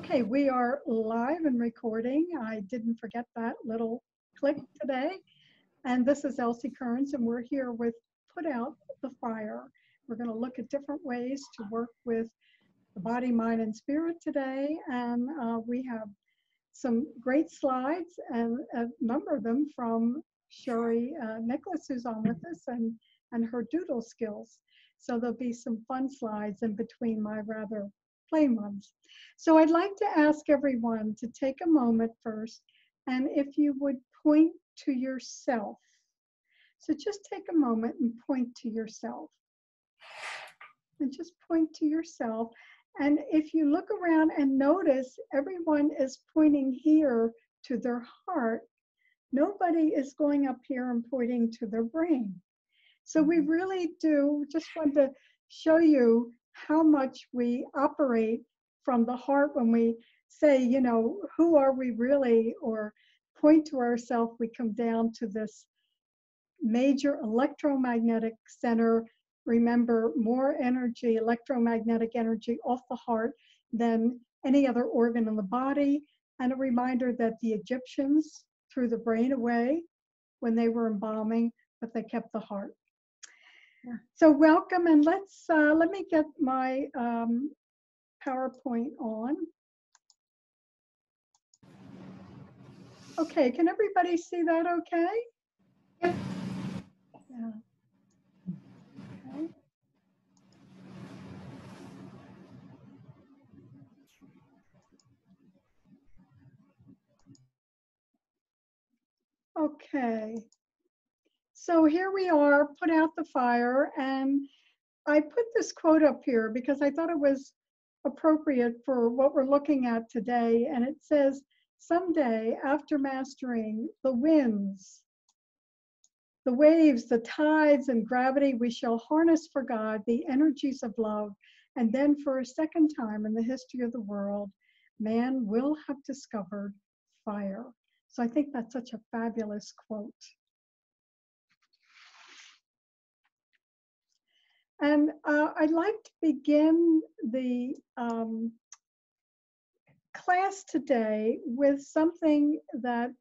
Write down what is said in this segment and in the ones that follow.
Okay, we are live and recording. I didn't forget that little click today. And this is Elsie Kerns, and we're here with Put Out the Fire. We're going to look at different ways to work with the body, mind, and spirit today. And we have some great slides, and a number of them from Sherry Nicholas, who's on with us, and her doodle skills. So there'll be some fun slides in between my rather plain ones. So I'd like to ask everyone to take a moment first, and if you would point to yourself. So just take a moment and point to yourself. And just point to yourself. And if you look around and notice, everyone is pointing here to their heart. Nobody is going up here and pointing to their brain. So we really do just want to show you how much we operate from the heart when we say, you know, who are we really, or point to ourselves. We come down to this major electromagnetic center. Remember, more energy, electromagnetic energy off the heart than any other organ in the body. And a reminder that the Egyptians threw the brain away when they were embalming, but they kept the heart. Yeah. So welcome, and let me get my PowerPoint on. Okay, can everybody see that okay? Yep. Yeah. Okay. So here we are, Put Out the Fire, and I put this quote up here because I thought it was appropriate for what we're looking at today, and it says, someday after mastering the winds, the waves, the tides, and gravity, we shall harness for God the energies of love, and then for a second time in the history of the world, man will have discovered fire. So I think that's such a fabulous quote. And I'd like to begin the class today with something that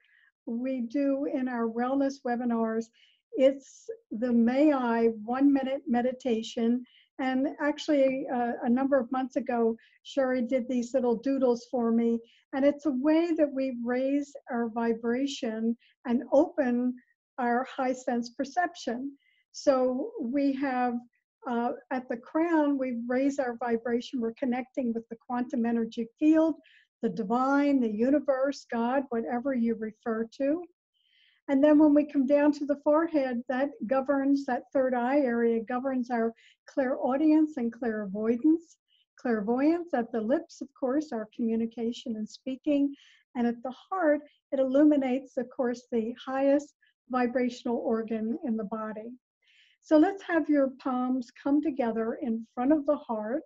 we do in our wellness webinars. It's the May I 1-minute meditation. And actually, a number of months ago, Sherry did these little doodles for me. And it's a way that we raise our vibration and open our high sense perception. So we have at the crown, we raise our vibration. We're connecting with the quantum energy field, the divine, the universe, God, whatever you refer to. And then when we come down to the forehead, that governs, that third eye area governs our clairaudience and clairvoyance. Clairvoyance at the lips, of course, our communication and speaking. And at the heart, it illuminates, of course, the highest vibrational organ in the body. So let's have your palms come together in front of the heart.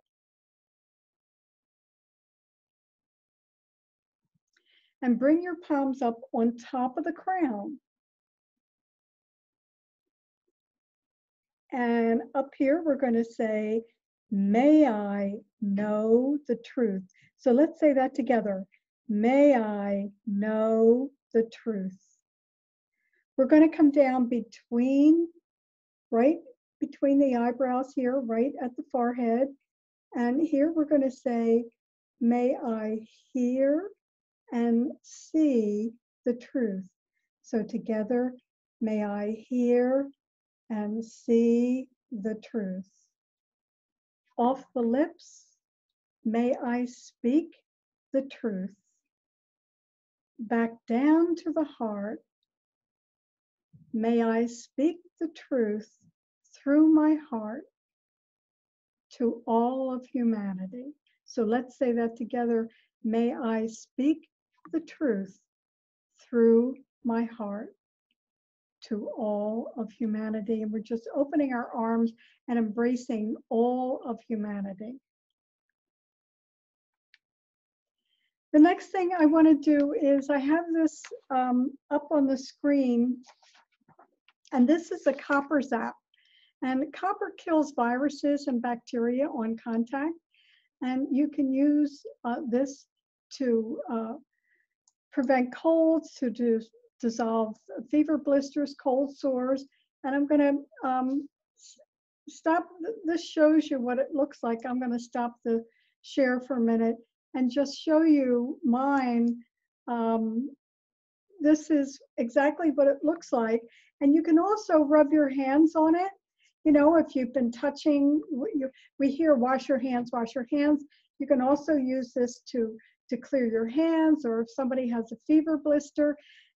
And bring your palms up on top of the crown. And up here, we're going to say, may I know the truth. So let's say that together. May I know the truth. We're going to come down right between the eyebrows here, right at the forehead. And here we're going to say, may I hear and see the truth. So together, may I hear and see the truth. Off the lips, may I speak the truth. Back down to the heart, may I speak the truth through my heart to all of humanity. So let's say that together. May I speak the truth through my heart to all of humanity. And we're just opening our arms and embracing all of humanity. The next thing I want to do is I have this up on the screen, and this is a copper zap. And copper kills viruses and bacteria on contact. And you can use this to prevent colds, to dissolve fever blisters, cold sores. And I'm going to stop. This shows you what it looks like. I'm going to stop the share for a minute and just show you mine. This is exactly what it looks like. And you can also rub your hands on it. You know, if you've been touching, we hear wash your hands, wash your hands. You can also use this to clear your hands, or if somebody has a fever blister.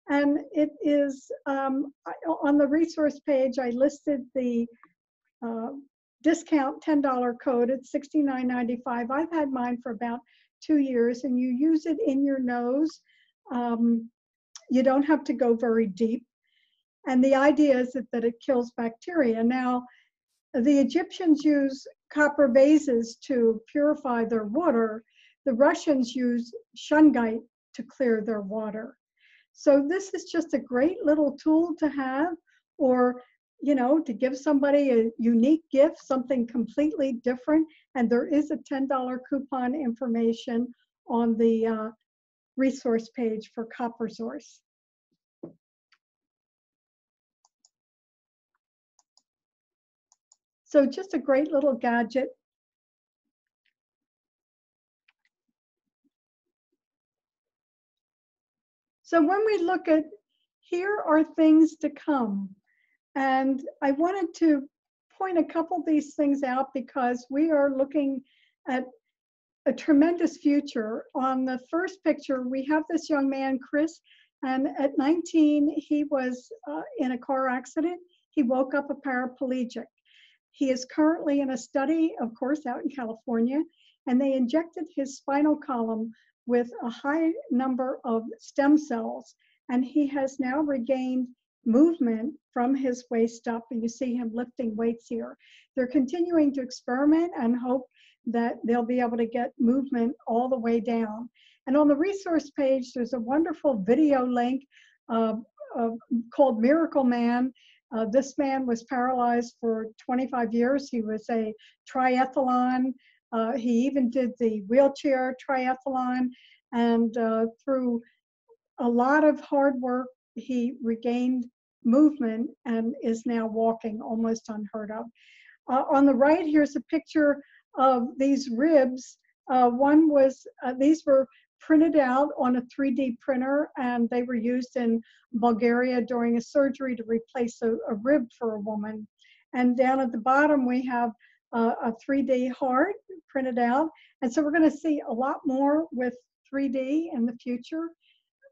And it is, on the resource page, I listed the discount $10 code. It's $69.95. I've had mine for about 2 years, and you use it in your nose. You don't have to go very deep. And the idea is that it kills bacteria. Now, the Egyptians use copper vases to purify their water. The Russians use shungite to clear their water. So this is just a great little tool to have, or, you know, to give somebody a unique gift, something completely different. And there is a $10 coupon information on the resource page for Copper Source. So just a great little gadget. So when we look at, here are things to come. And I wanted to point a couple of these things out because we are looking at a tremendous future. On the first picture, we have this young man, Chris, and at 19, he was in a car accident. He woke up a paraplegic. He is currently in a study, of course, out in California, and they injected his spinal column with a high number of stem cells, and he has now regained movement from his waist up, and you see him lifting weights here. They're continuing to experiment and hope that they'll be able to get movement all the way down. And on the resource page, there's a wonderful video link called Miracle Man. This man was paralyzed for 25 years. He was a triathlon. He even did the wheelchair triathlon. And through a lot of hard work, he regained movement and is now walking almost unheard of. On the right, here's a picture of these ribs. One was, these were printed out on a 3D printer, and they were used in Bulgaria during a surgery to replace a rib for a woman. And down at the bottom, we have a 3D heart printed out. And so we're going to see a lot more with 3D in the future.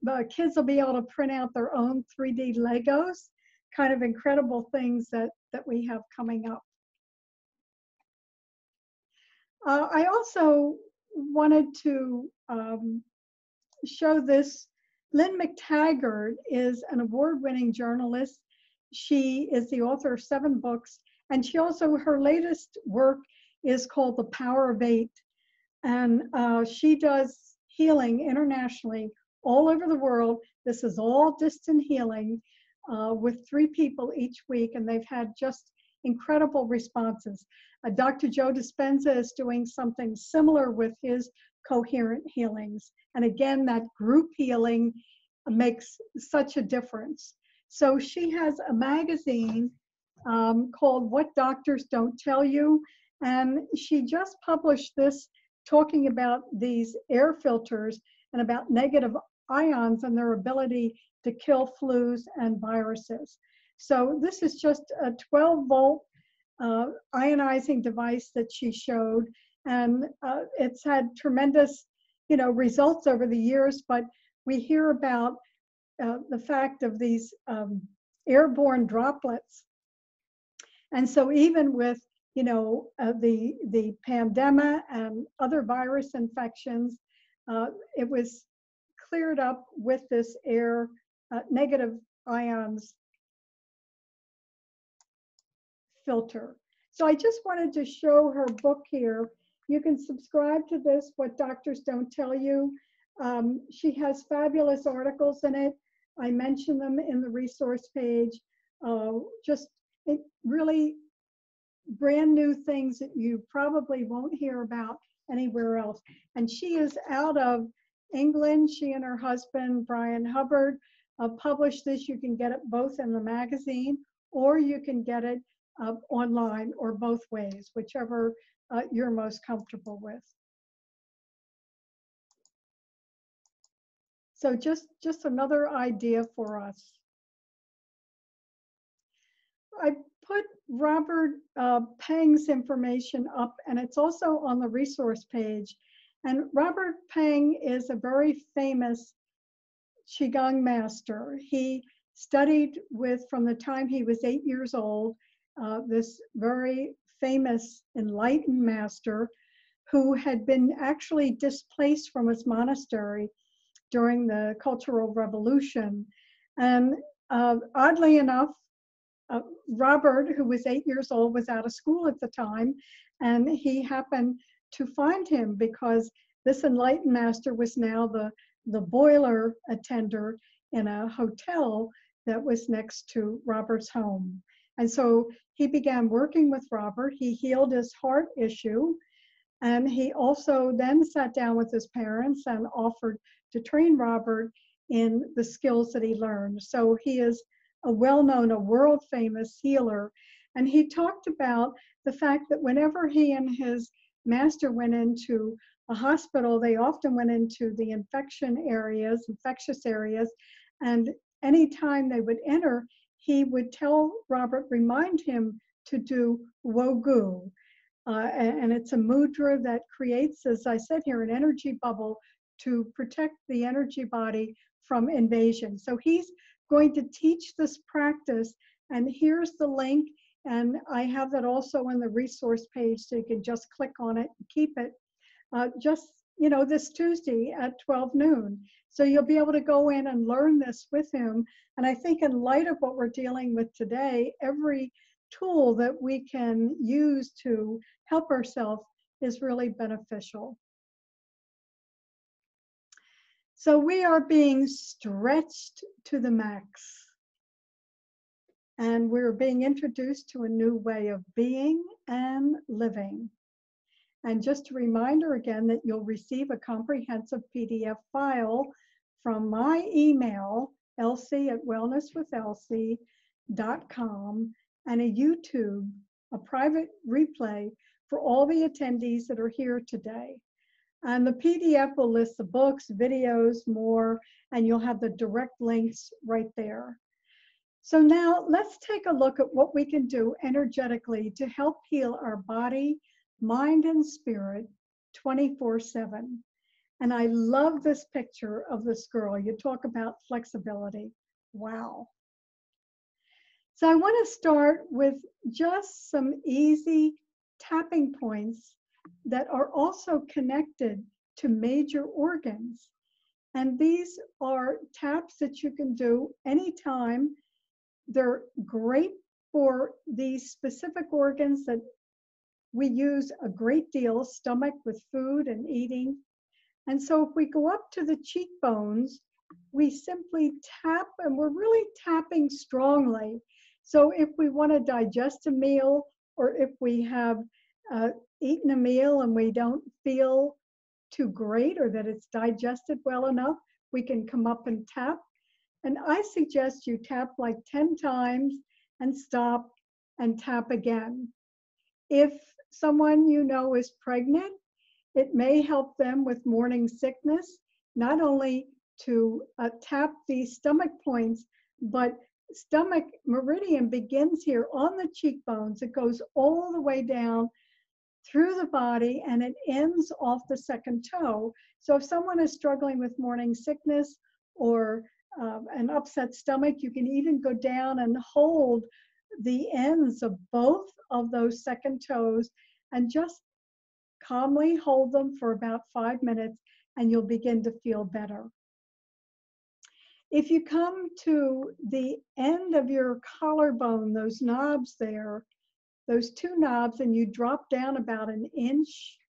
The kids will be able to print out their own 3D Legos, kind of incredible things that we have coming up. I also wanted to show this. Lynn McTaggart is an award-winning journalist. She is the author of 7 books, and she also, her latest work is called The Power of 8. And she does healing internationally all over the world. This is all distant healing with 3 people each week, and they've had just incredible responses. Dr. Joe Dispenza is doing something similar with his coherent healings. And again, that group healing makes such a difference. So she has a magazine called What Doctors Don't Tell You. And she just published this talking about these air filters and about negative ions and their ability to kill flus and viruses. So this is just a 12-volt ionizing device that she showed, and it's had tremendous, you know, results over the years. But we hear about the fact of these airborne droplets, and so even with, you know, the pandemic and other virus infections, it was cleared up with this air negative ions filter. So I just wanted to show her book here. You can subscribe to this, What Doctors Don't Tell You. She has fabulous articles in it. I mention them in the resource page. Just really brand new things that you probably won't hear about anywhere else. And she is out of England. She and her husband, Brian Hubbard, published this. You can get it both in the magazine or you can get it online, or both ways, whichever you're most comfortable with. So just another idea for us. I put Robert Peng's information up, and it's also on the resource page. And Robert Peng is a very famous Qigong master. He studied with, from the time he was 8 years old, this very famous enlightened master who had been actually displaced from his monastery during the Cultural Revolution. And oddly enough, Robert, who was 8 years old, was out of school at the time, and he happened to find him because this enlightened master was now the boiler attender in a hotel that was next to Robert's home. And so he began working with Robert. He healed his heart issue, and he also then sat down with his parents and offered to train Robert in the skills that he learned. So he is a well-known, a world-famous healer. And he talked about the fact that whenever he and his master went into a hospital, they often went into the infectious areas, and anytime they would enter, he would tell Robert, remind him to do Wogu. And it's a mudra that creates, as I said here, an energy bubble to protect the energy body from invasion. So he's going to teach this practice, and here's the link, and I have that also in the resource page, so you can just click on it and keep it. Just, you know, this Tuesday at 12 noon. So you'll be able to go in and learn this with him. And I think in light of what we're dealing with today, every tool that we can use to help ourselves is really beneficial. So we are being stretched to the max, and we're being introduced to a new way of being and living. And just a reminder again that you'll receive a comprehensive PDF file from my email, elsie@wellnesswithelsie.com, and a YouTube, a private replay for all the attendees that are here today. And the PDF will list the books, videos, more, and you'll have the direct links right there. So now let's take a look at what we can do energetically to help heal our body, mind, and spirit 24/7. And I love this picture of this girl. You talk about flexibility. Wow. So I want to start with just some easy tapping points that are also connected to major organs. And these are taps that you can do anytime. They're great for these specific organs that we use a great deal, stomach with food and eating. And so if we go up to the cheekbones, we simply tap, and we're really tapping strongly. So if we want to digest a meal, or if we have eaten a meal and we don't feel too great or that it's digested well enough, we can come up and tap. And I suggest you tap like 10 times and stop and tap again. If someone you know is pregnant, it may help them with morning sickness, not only to tap these stomach points, but stomach meridian begins here on the cheekbones. It goes all the way down through the body, and it ends off the second toe. So if someone is struggling with morning sickness or an upset stomach, you can even go down and hold the ends of both of those second toes and just calmly hold them for about 5 minutes, and you'll begin to feel better. If you come to the end of your collarbone, those knobs there, those two knobs, and you drop down about an inch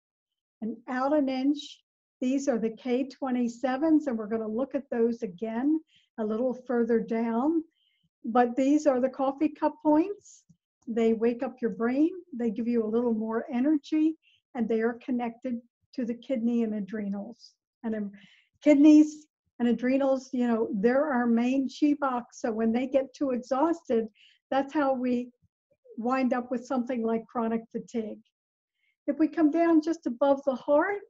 and out an inch, these are the K27s, and we're going to look at those again a little further down. But these are the coffee cup points. They wake up your brain, they give you a little more energy, and they are connected to the kidney and adrenals. And Kidneys and adrenals, you know, they're our main box. So when they get too exhausted, that's how we wind up with something like chronic fatigue. If we come down just above the heart,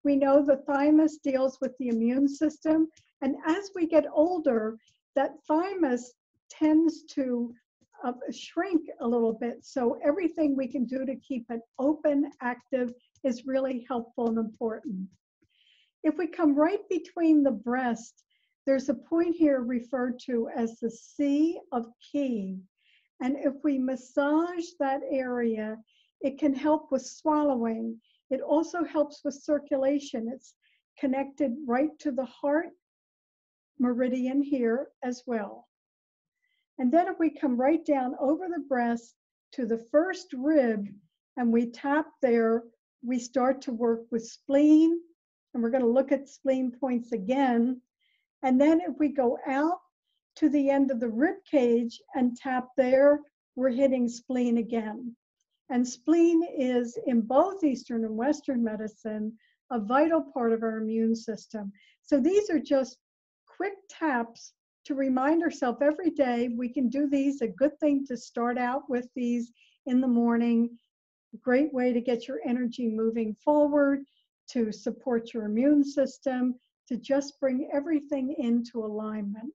we know the thymus deals with the immune system. And as we get older, that thymus tends to shrink a little bit. So everything we can do to keep it open, active, is really helpful and important. If we come right between the breast, there's a point here referred to as the C of Ki. And if we massage that area, it can help with swallowing. It also helps with circulation. It's connected right to the heart meridian here as well. And then if we come right down over the breast to the first rib and we tap there, we start to work with spleen. And we're going to look at spleen points again. And then if we go out to the end of the rib cage and tap there, we're hitting spleen again. And spleen is, in both Eastern and Western medicine, a vital part of our immune system. So these are just quick taps to remind ourselves every day we can do these. A good thing to start out with these in the morning. Great way to get your energy moving forward, to support your immune system, to just bring everything into alignment.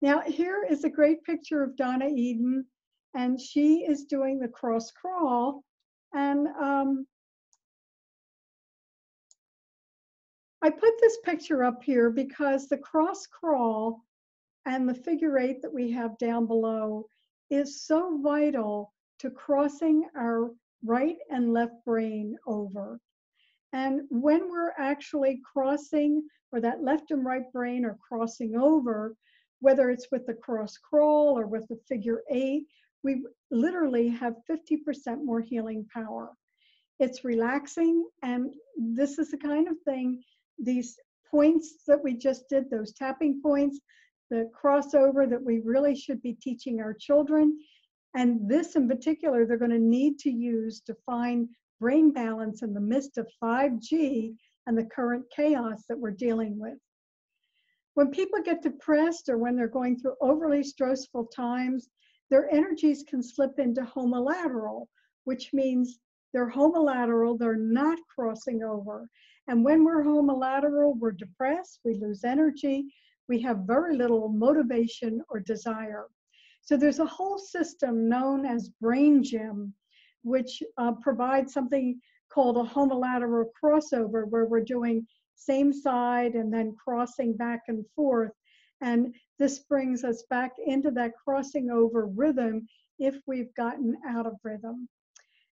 Now, here is a great picture of Donna Eden, and she is doing the cross crawl. And I put this picture up here because the cross crawl and the figure 8 that we have down below is so vital to crossing our right and left brain over. And when we're actually crossing, or that left and right brain are crossing over, whether it's with the cross crawl or with the figure 8, we literally have 50% more healing power. It's relaxing, and this is the kind of thing, these points that we just did, those tapping points, the crossover that we really should be teaching our children. And this in particular, they're going to need to use to find brain balance in the midst of 5G and the current chaos that we're dealing with. When people get depressed or when they're going through overly stressful times, their energies can slip into homolateral, which means they're homolateral, they're not crossing over. And when we're homolateral, we're depressed, we lose energy, we have very little motivation or desire. So there's a whole system known as brain gym, which provides something called a homolateral crossover, where we're doing same side and then crossing back and forth. And this brings us back into that crossing over rhythm if we've gotten out of rhythm.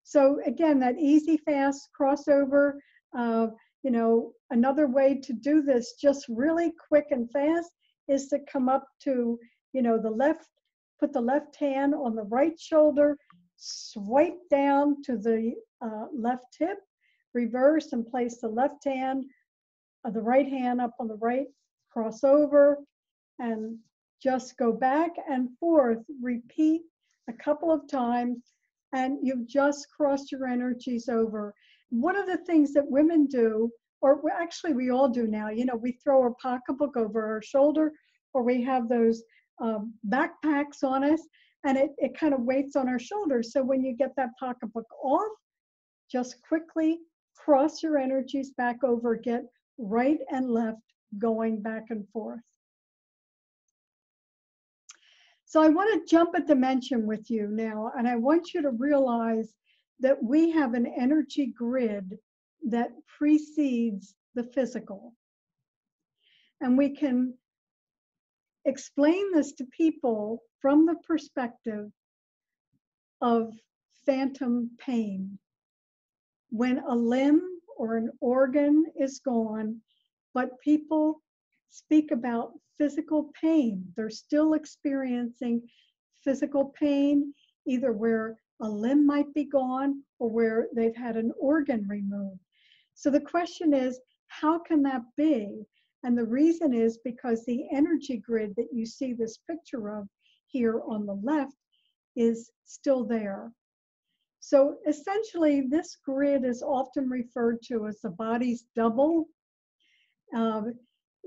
So again, that easy, fast crossover, you know, another way to do this just really quick and fast is to come up to, you know, the left, put the left hand on the right shoulder, swipe down to the left hip, reverse and place the left hand, the right hand up on the right, cross over, and just go back and forth, repeat a couple of times, and you've just crossed your energies over. One of the things that women do, or actually we all do now, you know, we throw our pocketbook over our shoulder, or we have those backpacks on us, and it kind of weights on our shoulders. So when you get that pocketbook off, just quickly cross your energies back over, get right and left going back and forth. So I want to jump a dimension with you now, and I want you to realize that we have an energy grid that precedes the physical. And we can explain this to people from the perspective of phantom pain. When a limb or an organ is gone, but people speak about physical pain. They're still experiencing physical pain, either where a limb might be gone or where they've had an organ removed. So the question is, how can that be? And the reason is because the energy grid that you see this picture of here on the left is still there. So essentially, this grid is often referred to as the body's double. Uh,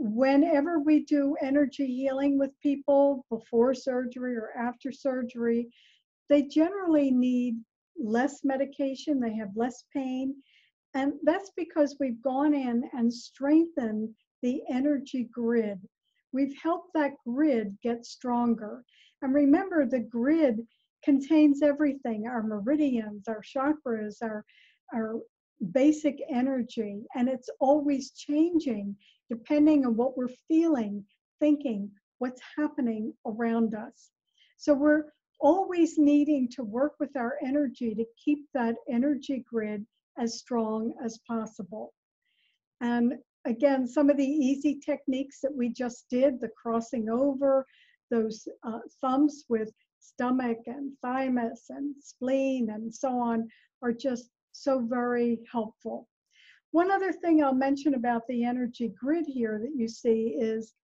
Whenever we do energy healing with people before surgery or after surgery, they generally need less medication, they have less pain, and that's because we've gone in and strengthened the energy grid. We've helped that grid get stronger. And remember, the grid contains everything, our meridians, our chakras, our basic energy, and it's always changing depending on what we're feeling, thinking, what's happening around us. So we're always needing to work with our energy to keep that energy grid as strong as possible. And again, some of the easy techniques that we just did, the crossing over, those thumbs with stomach and thymus and spleen and so on, are just so very helpful. One other thing I'll mention about the energy grid here that you see is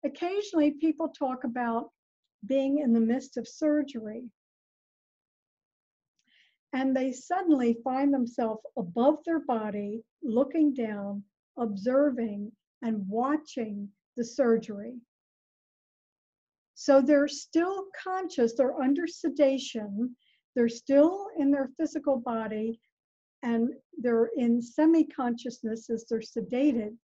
occasionally people talk about being in the midst of surgery, and they suddenly find themselves above their body, looking down, observing, and watching the surgery. So they're still conscious, they're under sedation, they're still in their physical body, and they're in semi-consciousness as they're sedated.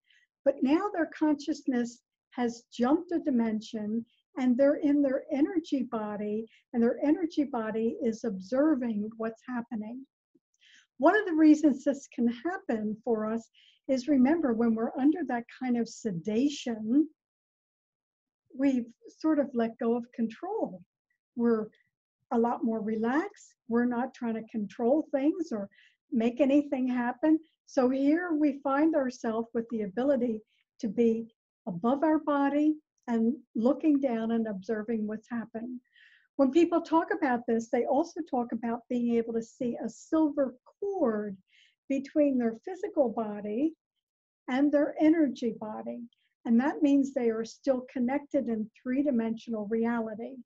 But now their consciousness has jumped a dimension, and they're in their energy body, and their energy body is observing what's happening. One of the reasons this can happen for us is, remember, when we're under that kind of sedation, we've sort of let go of control. We're a lot more relaxed. We're not trying to control things or make anything happen. So here we find ourselves with the ability to be above our body and looking down and observing what's happening. When people talk about this, they also talk about being able to see a silver cord between their physical body and their energy body. And that means they are still connected in three-dimensional reality.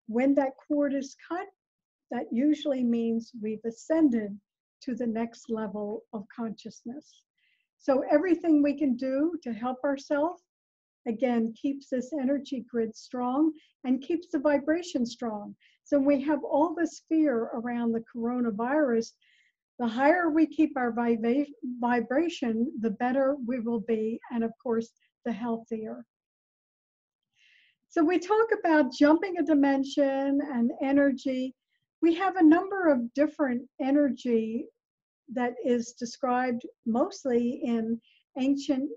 When that cord is cut, that usually means we've ascended to the next level of consciousness. So everything we can do to help ourselves, again, keeps this energy grid strong and keeps the vibration strong. So we have all this fear around the coronavirus. The higher we keep our vibration, the better we will be, and of course, the healthier. So we talk about jumping a dimension and energy. We have a number of different energy that is described mostly in ancient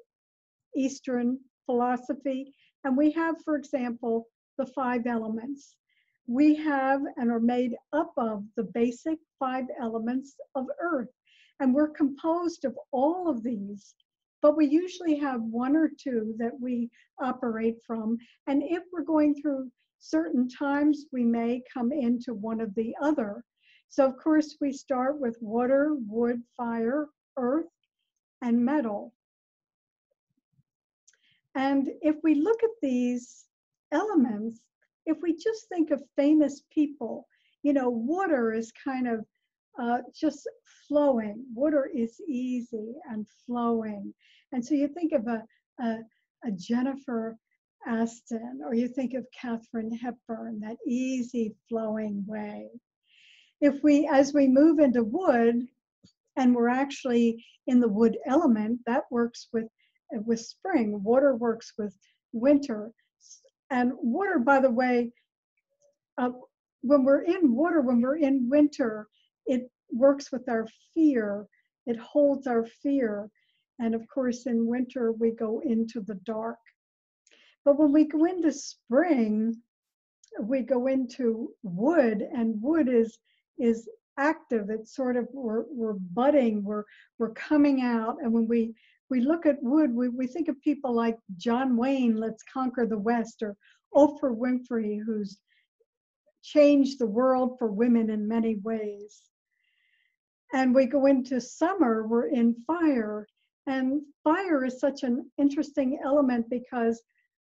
Eastern philosophy. And we have, for example, the 5 elements. We have and are made up of the basic 5 elements of Earth. And we're composed of all of these, but we usually have 1 or 2 that we operate from. And if we're going through certain times, we may come into one of the other. So of course we start with water, wood, fire, earth, and metal. And if we look at these elements, if we just think of famous people, you know, water is kind of just flowing. Water is easy and flowing. And so you think of a Jennifer Aston, or you think of Katharine Hepburn, that easy flowing way. If we, as we move into wood, and we're actually in the wood element, that works with spring. Water works with winter. And water, by the way, when we're in water, when we're in winter, it works with our fear. It holds our fear. And of course, in winter, we go into the dark. But when we go into spring, we go into wood, and wood is active. It's sort of, we're budding, we're coming out. And when we look at wood, we think of people like John Wayne, Let's Conquer the West, or Oprah Winfrey, who's changed the world for women in many ways. And we go into summer, we're in fire. And fire is such an interesting element because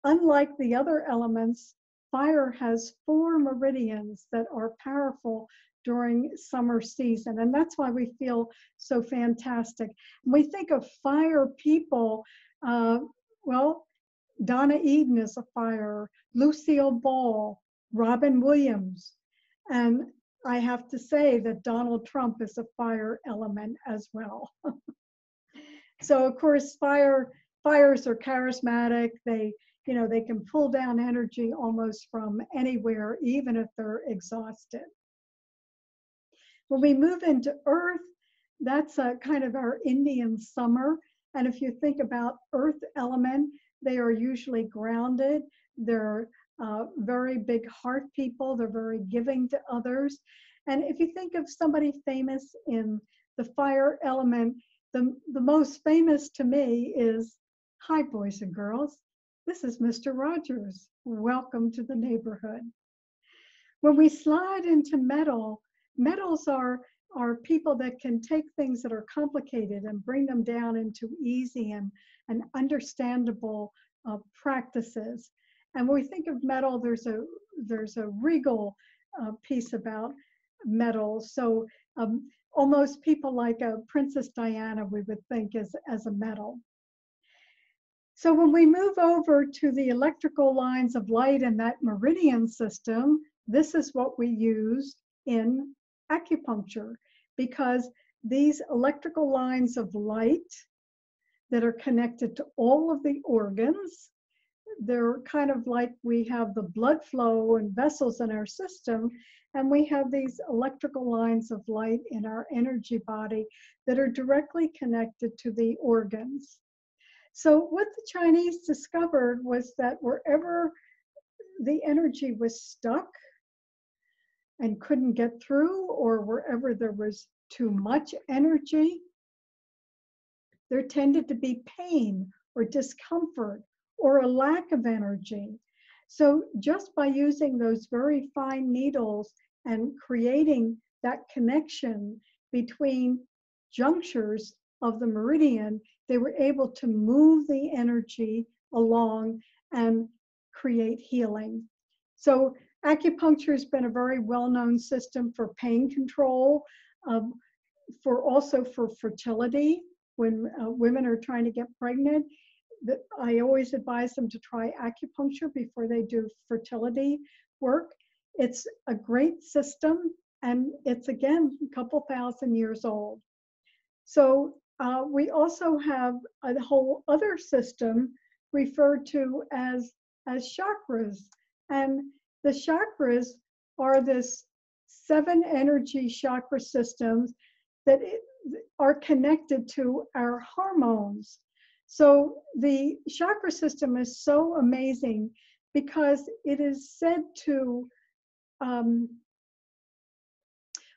unlike the other elements, fire has 4 meridians that are powerful during summer season. And that's why we feel so fantastic. We think of fire people, well, Donna Eden is a fire, Lucille Ball, Robin Williams, and I have to say that Donald Trump is a fire element as well. So of course, fires are charismatic. They can pull down energy almost from anywhere, even if they're exhausted. When we move into Earth, that's a kind of our Indian summer. And if you think about Earth element, they are usually grounded. They're very big heart people. They're very giving to others. And if you think of somebody famous in the fire element, the most famous to me is, hi, boys and girls. This is Mr. Rogers. Welcome to the neighborhood. When we slide into metals are people that can take things that are complicated and bring them down into easy and understandable practices. And when we think of metal, there's a regal piece about metal. So almost people like Princess Diana, we would think as a metal. So when we move over to the electrical lines of light in that meridian system, this is what we use in acupuncture, because these electrical lines of light that are connected to all of the organs, they're kind of like we have the blood flow and vessels in our system, and we have these electrical lines of light in our energy body that are directly connected to the organs. So what the Chinese discovered was that wherever the energy was stuck and couldn't get through, or wherever there was too much energy, there tended to be pain or discomfort or a lack of energy. So just by using those very fine needles and creating that connection between junctures of the meridian, they were able to move the energy along and create healing. So acupuncture has been a very well-known system for pain control, also for fertility. When women are trying to get pregnant, I always advise them to try acupuncture before they do fertility work. It's a great system, and it's, again, a couple thousand years old. So we also have a whole other system referred to as chakras. And the chakras are this 7 energy chakra systems that are connected to our hormones. So the chakra system is so amazing because it is said to,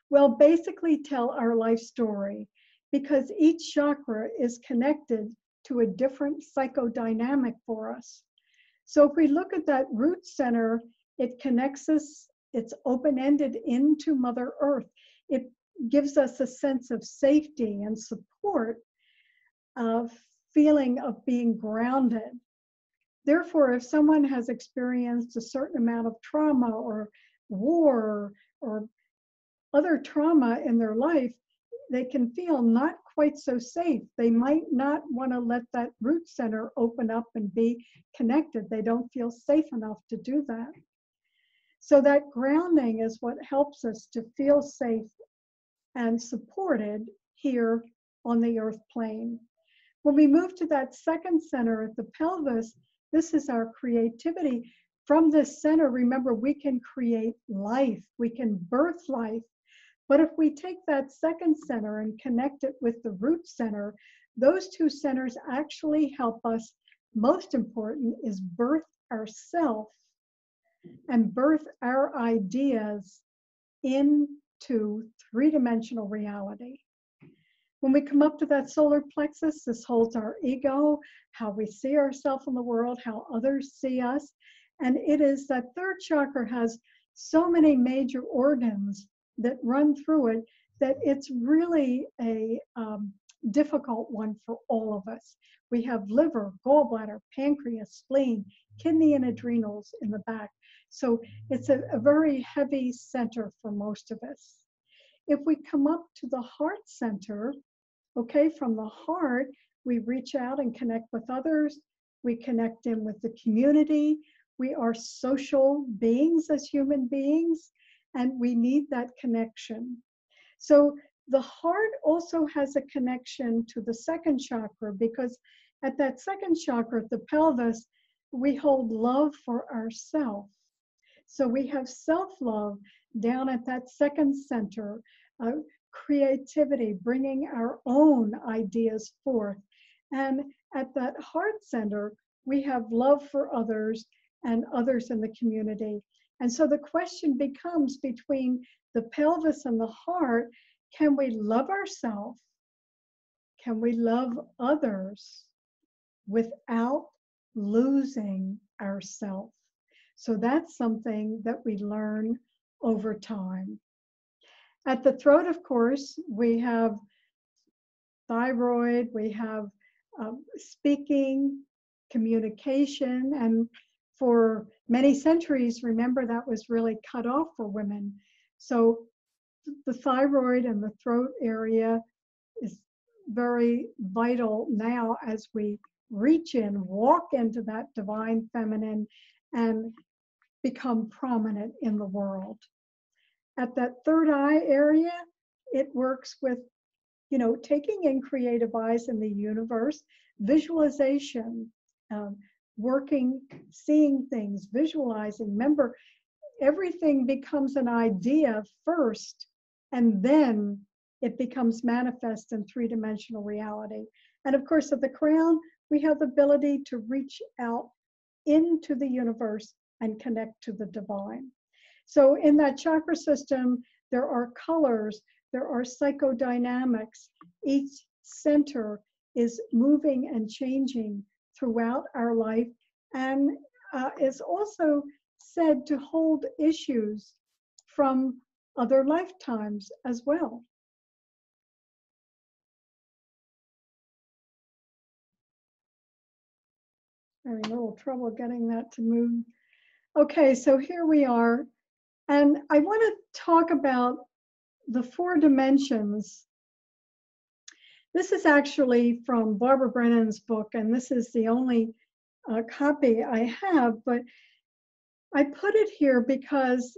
well, basically tell our life story, because each chakra is connected to a different psychodynamic for us. So if we look at that root center, it connects us, it's open-ended into Mother Earth. It gives us a sense of safety and support, of feeling of being grounded. Therefore, if someone has experienced a certain amount of trauma or war or other trauma in their life, they can feel not quite so safe. They might not want to let that root center open up and be connected. They don't feel safe enough to do that. So that grounding is what helps us to feel safe and supported here on the earth plane. When we move to that second center at the pelvis, this is our creativity. From this center, remember, we can create life, we can birth life. But if we take that second center and connect it with the root center, those two centers actually help us. Most important is birth ourself and birth our ideas into 3-dimensional reality. When we come up to that solar plexus, this holds our ego, how we see ourselves in the world, how others see us. And it is that third chakra has so many major organs that run through it that it's really a difficult one for all of us. We have liver, gallbladder, pancreas, spleen, kidney, and adrenals in the back. So it's a very heavy center for most of us. if we come up to the heart center, okay, from the heart, we reach out and connect with others. We connect in with the community. We are social beings as human beings, and we need that connection. So the heart also has a connection to the second chakra, because at that second chakra, the pelvis, we hold love for ourselves. So we have self-love down at that second center, creativity, bringing our own ideas forth. And at that heart center, we have love for others and others in the community. And so the question becomes, between the pelvis and the heart, can we love ourselves? Can we love others without losing ourselves? So that's something that we learn over time. At the throat, of course, we have thyroid, we have speaking, communication, and for many centuries, remember, that was really cut off for women. So the thyroid and the throat area is very vital now as we reach in, walk into that divine feminine, and become prominent in the world. At that third eye area, it works with, taking in creative eyes in the universe, visualization, working, seeing things, visualizing. Remember, everything becomes an idea first, and then it becomes manifest in three-dimensional reality. And of course, at the crown, we have the ability to reach out into the universe and connect to the divine. So in that chakra system, there are colors, there are psychodynamics. Each center is moving and changing throughout our life, and is also said to hold issues from other lifetimes as well. Having a little trouble getting that to move. Okay, so here we are. And I want to talk about the 4 dimensions. This is actually from Barbara Brennan's book, and this is the only copy I have, but I put it here because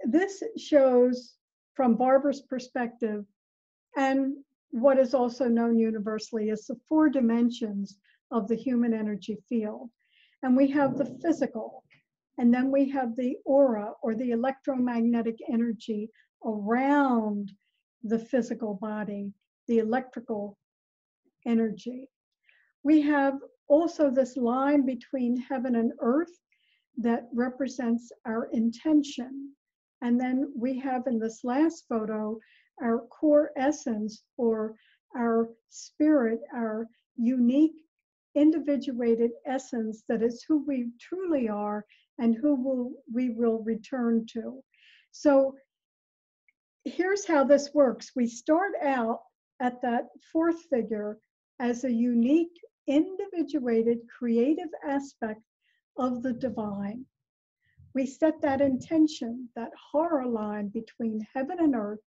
this shows, from Barbara's perspective, and what is also known universally as the 4 dimensions of the human energy field. And we have the physical, and then we have the aura, or the electromagnetic energy around the physical body, the electrical energy. We have also this line between heaven and earth that represents our intention. And then we have, in this last photo, our core essence, or our spirit, our unique individuated essence that is who we truly are and who we will return to. So here's how this works. We start out at that 4th figure as a unique, individuated, creative aspect of the divine. We set that intention, that horror line between heaven and earth.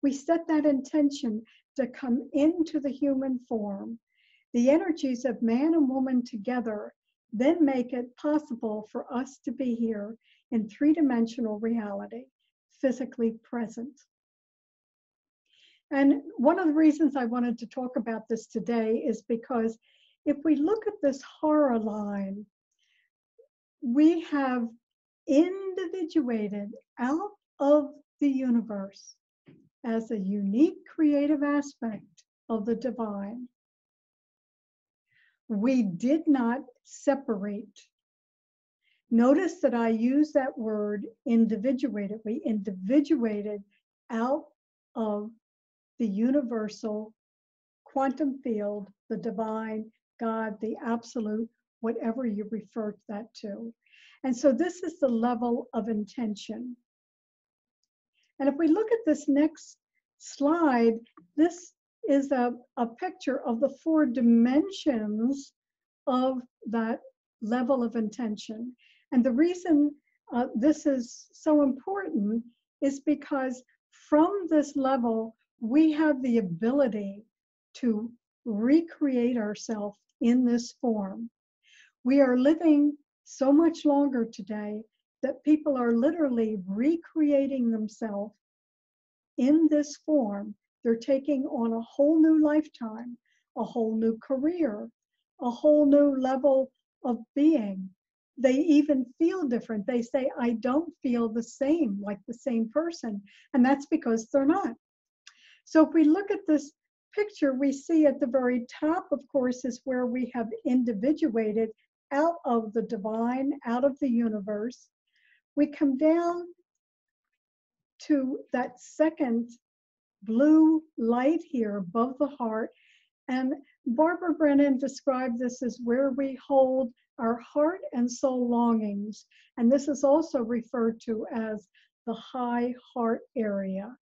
We set that intention to come into the human form. The energies of man and woman together then make it possible for us to be here in 3-dimensional reality, physically present. And one of the reasons I wanted to talk about this today is because if we look at this horror line, we have individuated out of the universe as a unique creative aspect of the divine. We did not separate. Notice that I use that word individuated. We individuated out of the universal quantum field, the divine, God, the absolute, whatever you refer that to. And so this is the level of intention. And if we look at this next slide, this is a picture of the 4 dimensions of that level of intention. And the reason this is so important is because from this level, we have the ability to recreate ourselves in this form. We are living so much longer today that people are literally recreating themselves in this form. They're taking on a whole new lifetime, a whole new career, a whole new level of being. They even feel different. They say, I don't feel the same, like the same person. And that's because they're not. So if we look at this picture, we see at the very top, of course, is where we have individuated out of the divine, out of the universe. We come down to that second blue light here above the heart. And Barbara Brennan described this as where we hold our heart and soul longings. And this is also referred to as the high heart area.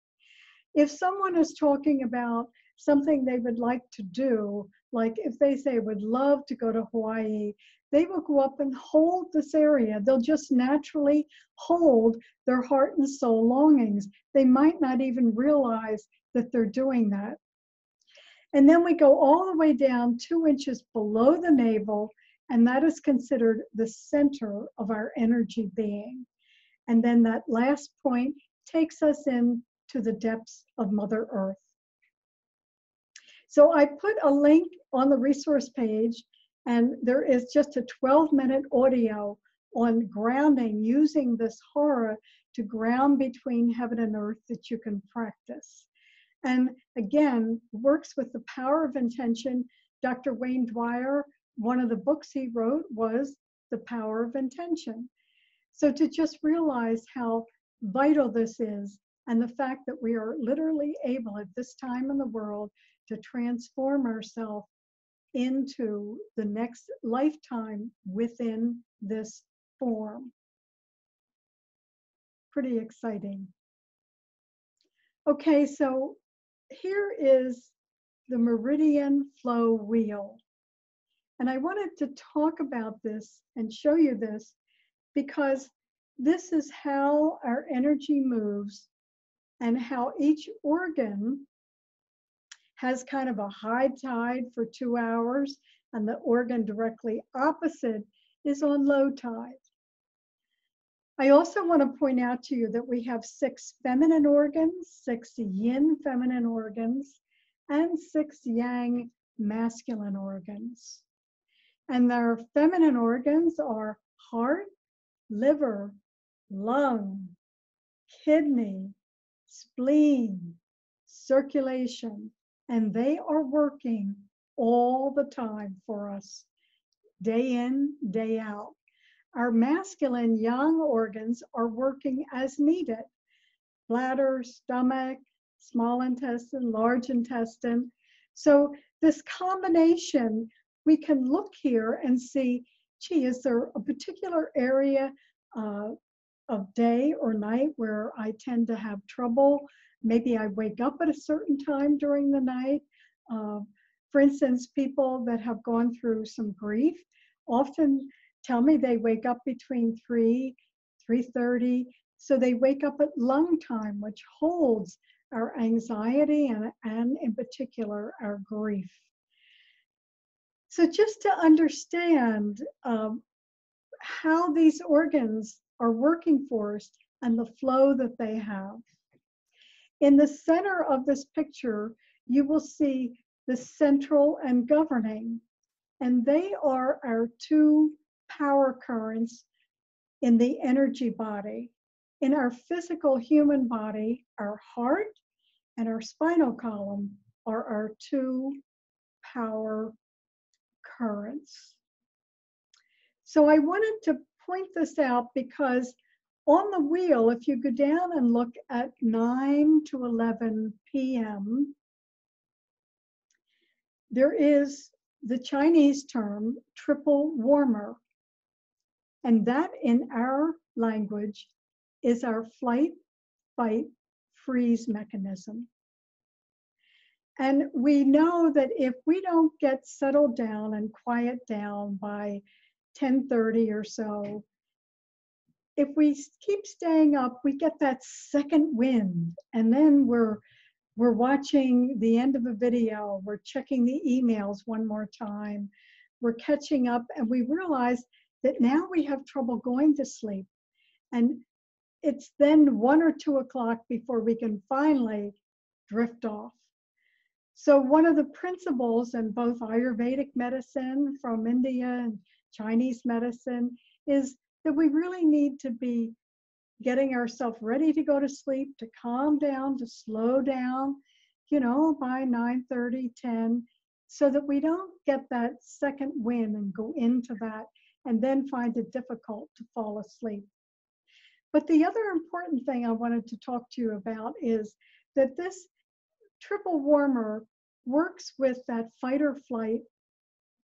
If someone is talking about something they would like to do, like if they say would love to go to Hawaii, they will go up and hold this area. They'll just naturally hold their heart and soul longings. They might not even realize that they're doing that. And then we go all the way down 2 inches below the navel, and that is considered the center of our energy being. And then that last point takes us in to the depths of Mother Earth. So I put a link on the resource page, and there is just a 12-minute audio on grounding, using this hora to ground between heaven and earth that you can practice. And again, works with the power of intention. Dr. Wayne Dwyer, one of the books he wrote was The Power of Intention. So to just realize how vital this is, and the fact that we are literally able at this time in the world to transform ourselves into the next lifetime within this form. Pretty exciting. Okay, so here is the meridian flow wheel. And I wanted to talk about this and show you this because this is how our energy moves and how each organ has kind of a high tide for 2 hours, and the organ directly opposite is on low tide. I also want to point out to you that we have 6 feminine organs, 6 yin feminine organs, and 6 yang masculine organs. And their feminine organs are heart, liver, lung, kidney, spleen, circulation, and they are working all the time for us, day in, day out. Our masculine yang organs are working as needed. Bladder, stomach, small intestine, large intestine. So this combination, we can look here and see, gee, is there a particular area of day or night where I tend to have trouble? Maybe I wake up at a certain time during the night. For instance, people that have gone through some grief often tell me they wake up between 3:30. So they wake up at lung time, which holds our anxiety and in particular our grief. So just to understand how these organs are working for us and the flow that they have. In the center of this picture, you will see the central and governing, and they are our 2 power currents in the energy body. In our physical human body, our heart and our spinal column are our 2 power currents. So I wanted to point this out because on the wheel, if you go down and look at 9 to 11 p.m., there is the Chinese term triple warmer. And that in our language is our flight, fight, freeze mechanism. And we know that if we don't get settled down and quiet down by 10:30 or so, if we keep staying up, we get that second wind, and then we're watching the end of a video, we're checking the emails one more time, we're catching up, and we realize that now we have trouble going to sleep. And it's then 1 or 2 o'clock before we can finally drift off. So one of the principles in both Ayurvedic medicine from India and Chinese medicine is that we really need to be getting ourselves ready to go to sleep, to calm down, to slow down, by 9:30, 10, so that we don't get that second wind and go into that and then find it difficult to fall asleep. But the other important thing I wanted to talk to you about is that this triple warmer works with that fight or flight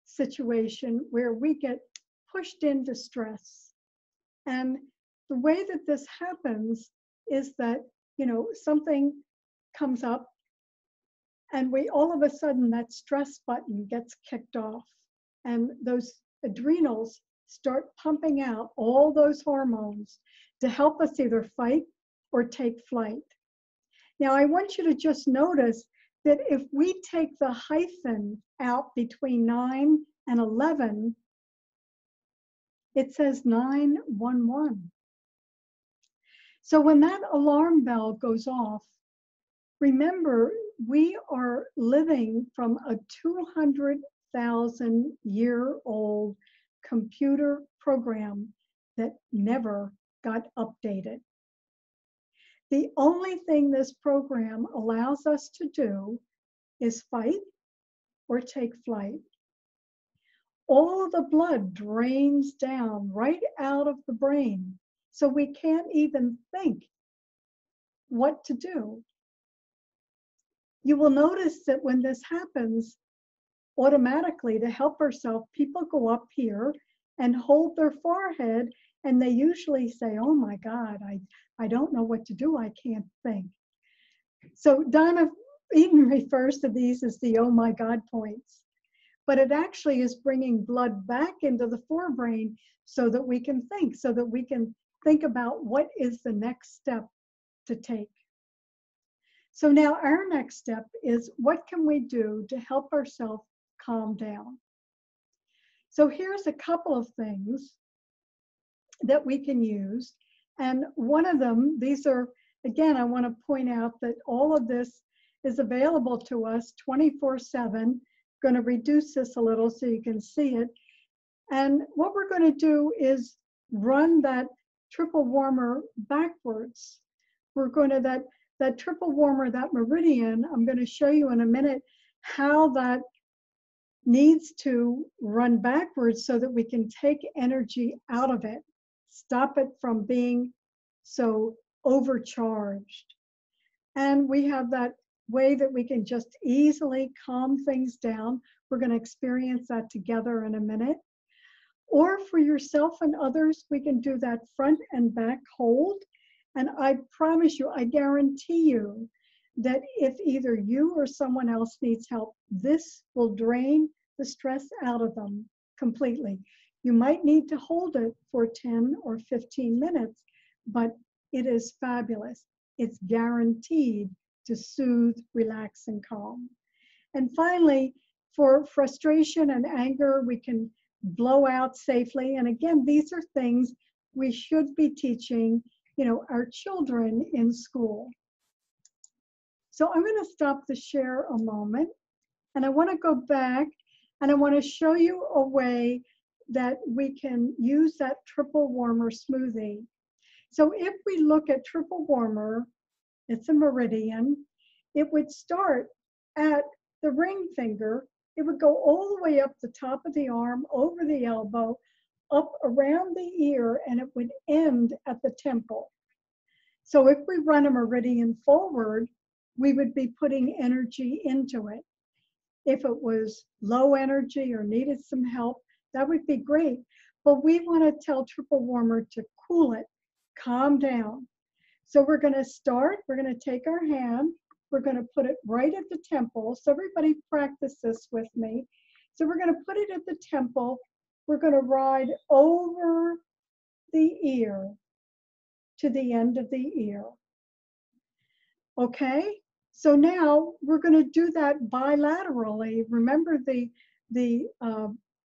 situation where we get pushed into stress. And the way that this happens is that, something comes up and we all of a sudden that stress button gets kicked off and those adrenals start pumping out all those hormones to help us either fight or take flight. Now, I want you to just notice that if we take the hyphen out between 9 and 11, it says 911. So when that alarm bell goes off, remember, we are living from a 200,000-year-old computer program that never got updated. The only thing this program allows us to do is fight or take flight. All of the blood drains down right out of the brain, so we can't even think what to do. You will notice that when this happens, automatically to help ourselves, people go up here and hold their forehead, and they usually say, oh my God, I don't know what to do, I can't think. So Donna Eden refers to these as the oh my God points, but it actually is bringing blood back into the forebrain so that we can think about what is the next step to take. So now our next step is, what can we do to help ourselves calm down? So here's a couple of things that we can use. And one of them, these are, again, I want to point out that all of this is available to us 24/7. Going to reduce this a little so you can see it. And what we're going to do is run that triple warmer backwards. We're going to, that triple warmer, that meridian, I'm going to show you in a minute how that needs to run backwards so that we can take energy out of it, stop it from being so overcharged. And we have that way that we can just easily calm things down. We're going to experience that together in a minute. Or for yourself and others, we can do that front and back hold. And I promise you, I guarantee you that if either you or someone else needs help, this will drain the stress out of them completely. You might need to hold it for 10 or 15 minutes, but it is fabulous. It's guaranteed to soothe, relax, and calm. And finally, for frustration and anger, we can blow out safely. And again, these are things we should be teaching, our children in school. So I'm going to stop the share a moment, and I want to go back and I want to show you a way that we can use that triple warmer smoothie. So if we look at triple warmer, it's a meridian. It would start at the ring finger. It would go all the way up the top of the arm, over the elbow, up around the ear, and it would end at the temple. So if we run a meridian forward, we would be putting energy into it. If it was low energy or needed some help, that would be great. But we want to tell triple warmer to cool it, calm down. So we're going to start, we're going to take our hand, we're going to put it right at the temple. So everybody practice this with me. So we're going to put it at the temple. We're going to ride over the ear. to the end of the ear. Okay, so now we're going to do that bilaterally. Remember the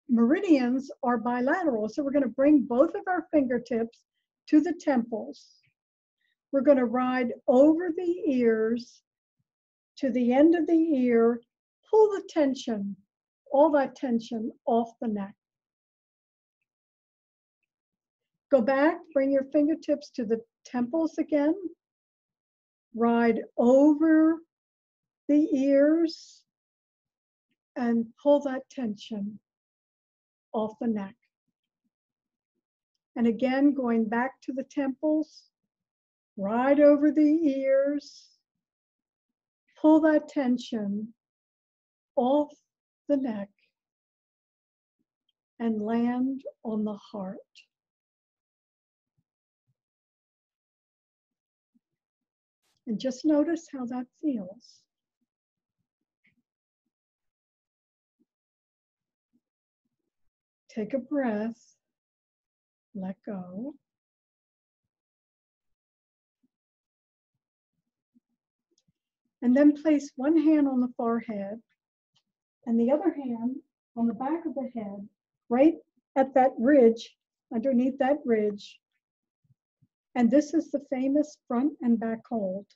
meridians are bilateral, so we're going to bring both of our fingertips to the temples. We're going to ride over the ears to the end of the ear, pull the tension, all that tension off the neck. Go back, bring your fingertips to the temples again. Ride over the ears and pull that tension off the neck. And again, going back to the temples, ride over the ears, pull that tension off the neck and land on the heart. And just notice how that feels. Take a breath, let go. And then place one hand on the forehead and the other hand on the back of the head, right at that ridge, underneath that ridge. And this is the famous front and back hold.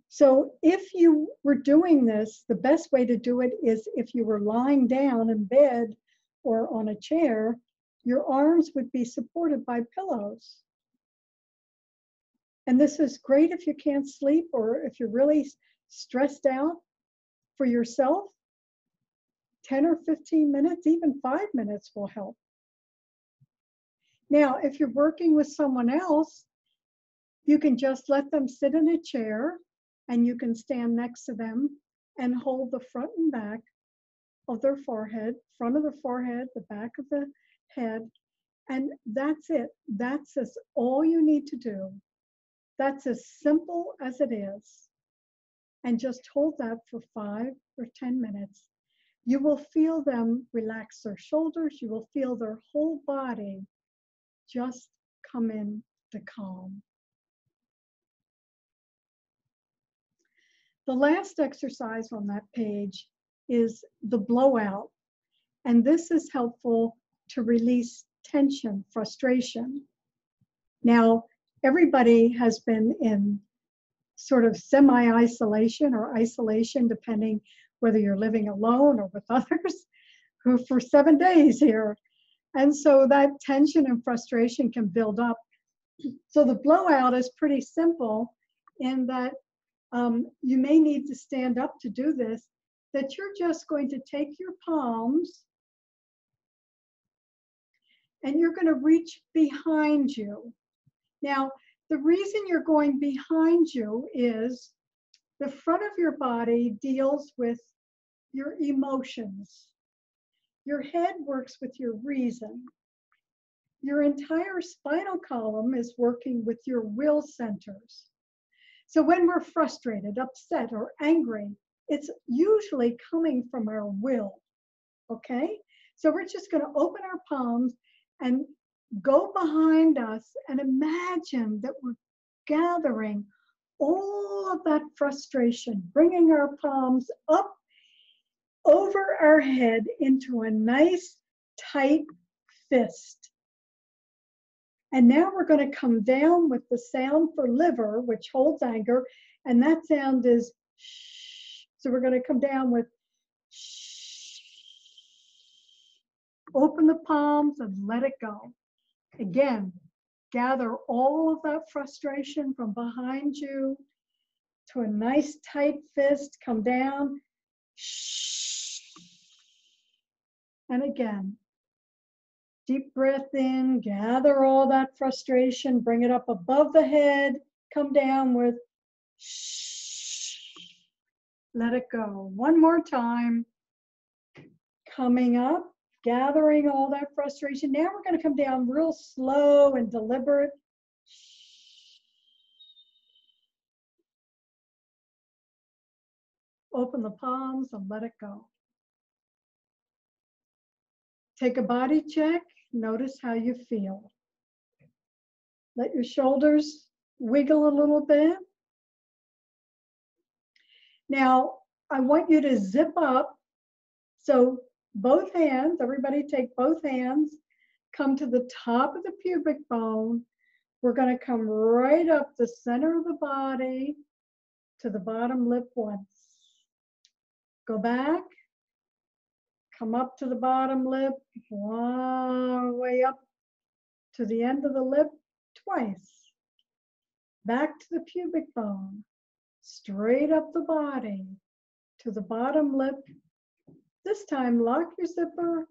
So if you were doing this, the best way to do it is if you were lying down in bed or on a chair, your arms would be supported by pillows. And this is great if you can't sleep or if you're really stressed out for yourself. 10 or 15 minutes, even 5 minutes will help. Now, if you're working with someone else, you can just let them sit in a chair and you can stand next to them and hold the front and back of their forehead, front of the forehead, the back of the head, and that's it. That's all you need to do. That's as simple as it is. And just hold that for 5 or 10 minutes. You will feel them relax their shoulders. You will feel their whole body just come in to calm. The last exercise on that page is the blowout. And this is helpful to release tension, frustration. Now, everybody has been in sort of semi-isolation or isolation, depending whether you're living alone or with others, who for 7 days here. And so that tension and frustration can build up. So the blowout is pretty simple in that you may need to stand up to do this, that you're just going to take your palms and you're going to reach behind you. Now, the reason you're going behind you is the front of your body deals with your emotions. Your head works with your reason. Your entire spinal column is working with your will centers. So when we're frustrated, upset, or angry, it's usually coming from our will, okay? So we're just going to open our palms and go behind us and imagine that we're gathering all of that frustration, bringing our palms up over our head into a nice tight fist. And now we're going to come down with the sound for liver, which holds anger, and that sound is shh. So we're going to come down with shh. Open the palms and let it go. Again, gather all of that frustration from behind you to a nice tight fist, come down, shh. And again, deep breath in, gather all that frustration, bring it up above the head, come down with shh. Let it go. One more time. Coming up, gathering all that frustration. Now we're going to come down real slow and deliberate. Open the palms and let it go. Take a body check. Notice how you feel. Let your shoulders wiggle a little bit. Now, I want you to zip up. So both hands, everybody take both hands, come to the top of the pubic bone. We're going to come right up the center of the body to the bottom lip once. Go back, come up to the bottom lip, one way up to the end of the lip twice. Back to the pubic bone, straight up the body to the bottom lip. This time, lock your zipper,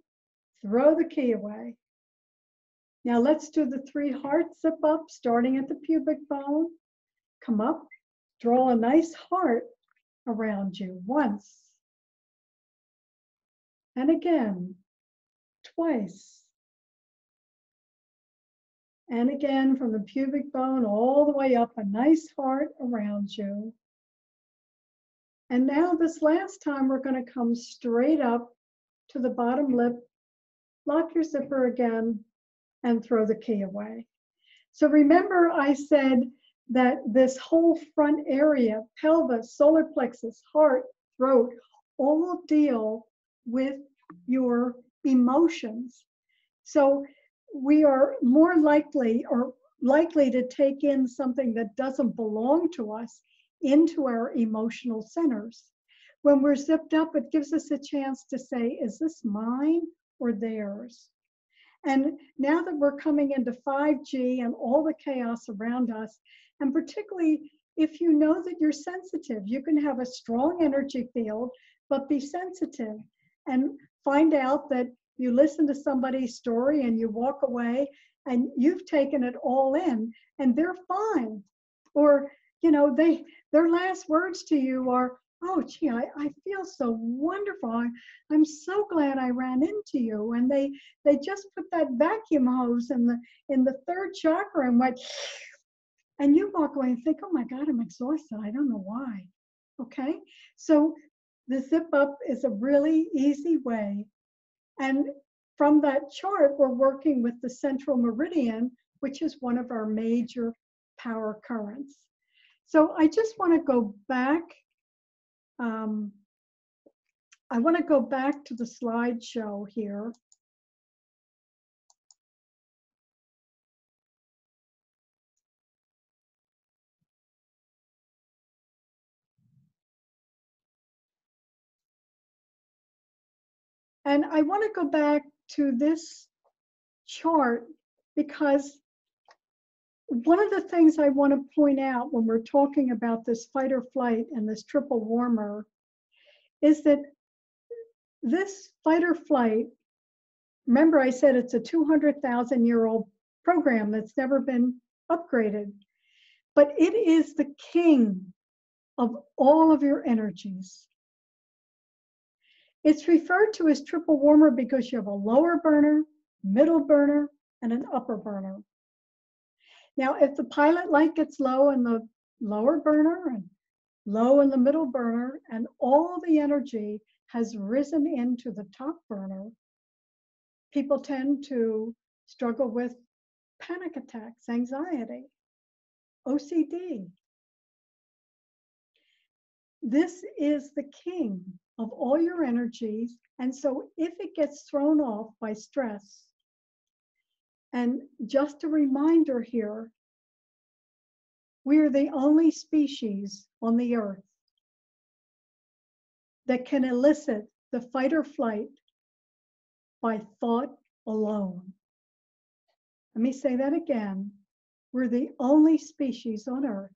throw the key away. Now let's do the 3 heart zip up, starting at the pubic bone. Come up, draw a nice heart around you once. And again, twice. And again, from the pubic bone all the way up, a nice heart around you. And now this last time, we're going to come straight up to the bottom lip, lock your zipper again, and throw the key away. So remember I said that this whole front area, pelvis, solar plexus, heart, throat, all deal with your emotions. So we are more likely to take in something that doesn't belong to us into our emotional centers. When we're zipped up, it gives us a chance to say, is this mine or theirs? And now that we're coming into 5G and all the chaos around us, and particularly if you know that you're sensitive, you can have a strong energy field, but be sensitive and find out that you listen to somebody's story and you walk away and you've taken it all in and they're fine. Or, you know, their last words to you are, oh, gee, I feel so wonderful. I'm so glad I ran into you. And they just put that vacuum hose in the 3rd chakra and went, and you walk away and think, oh my God, I'm exhausted. I don't know why. Okay. So the zip up is a really easy way. And from that chart, we're working with the central meridian, which is one of our major power currents. So I just want to go back. I want to go back to the slideshow here. And I want to go back to this chart because one of the things I want to point out when we're talking about this fight or flight and this triple warmer is that this fight or flight, remember I said it's a 200,000-year-old program that's never been upgraded, but it is the king of all of your energies. It's referred to as triple warmer because you have a lower burner, middle burner, and an upper burner. Now, if the pilot light gets low in the lower burner and low in the middle burner, and all the energy has risen into the top burner, people tend to struggle with panic attacks, anxiety, OCD. This is the king of all your energies. And so if it gets thrown off by stress, and just a reminder here, we are the only species on the earth that can elicit the fight or flight by thought alone. Let me say that again. We're the only species on earth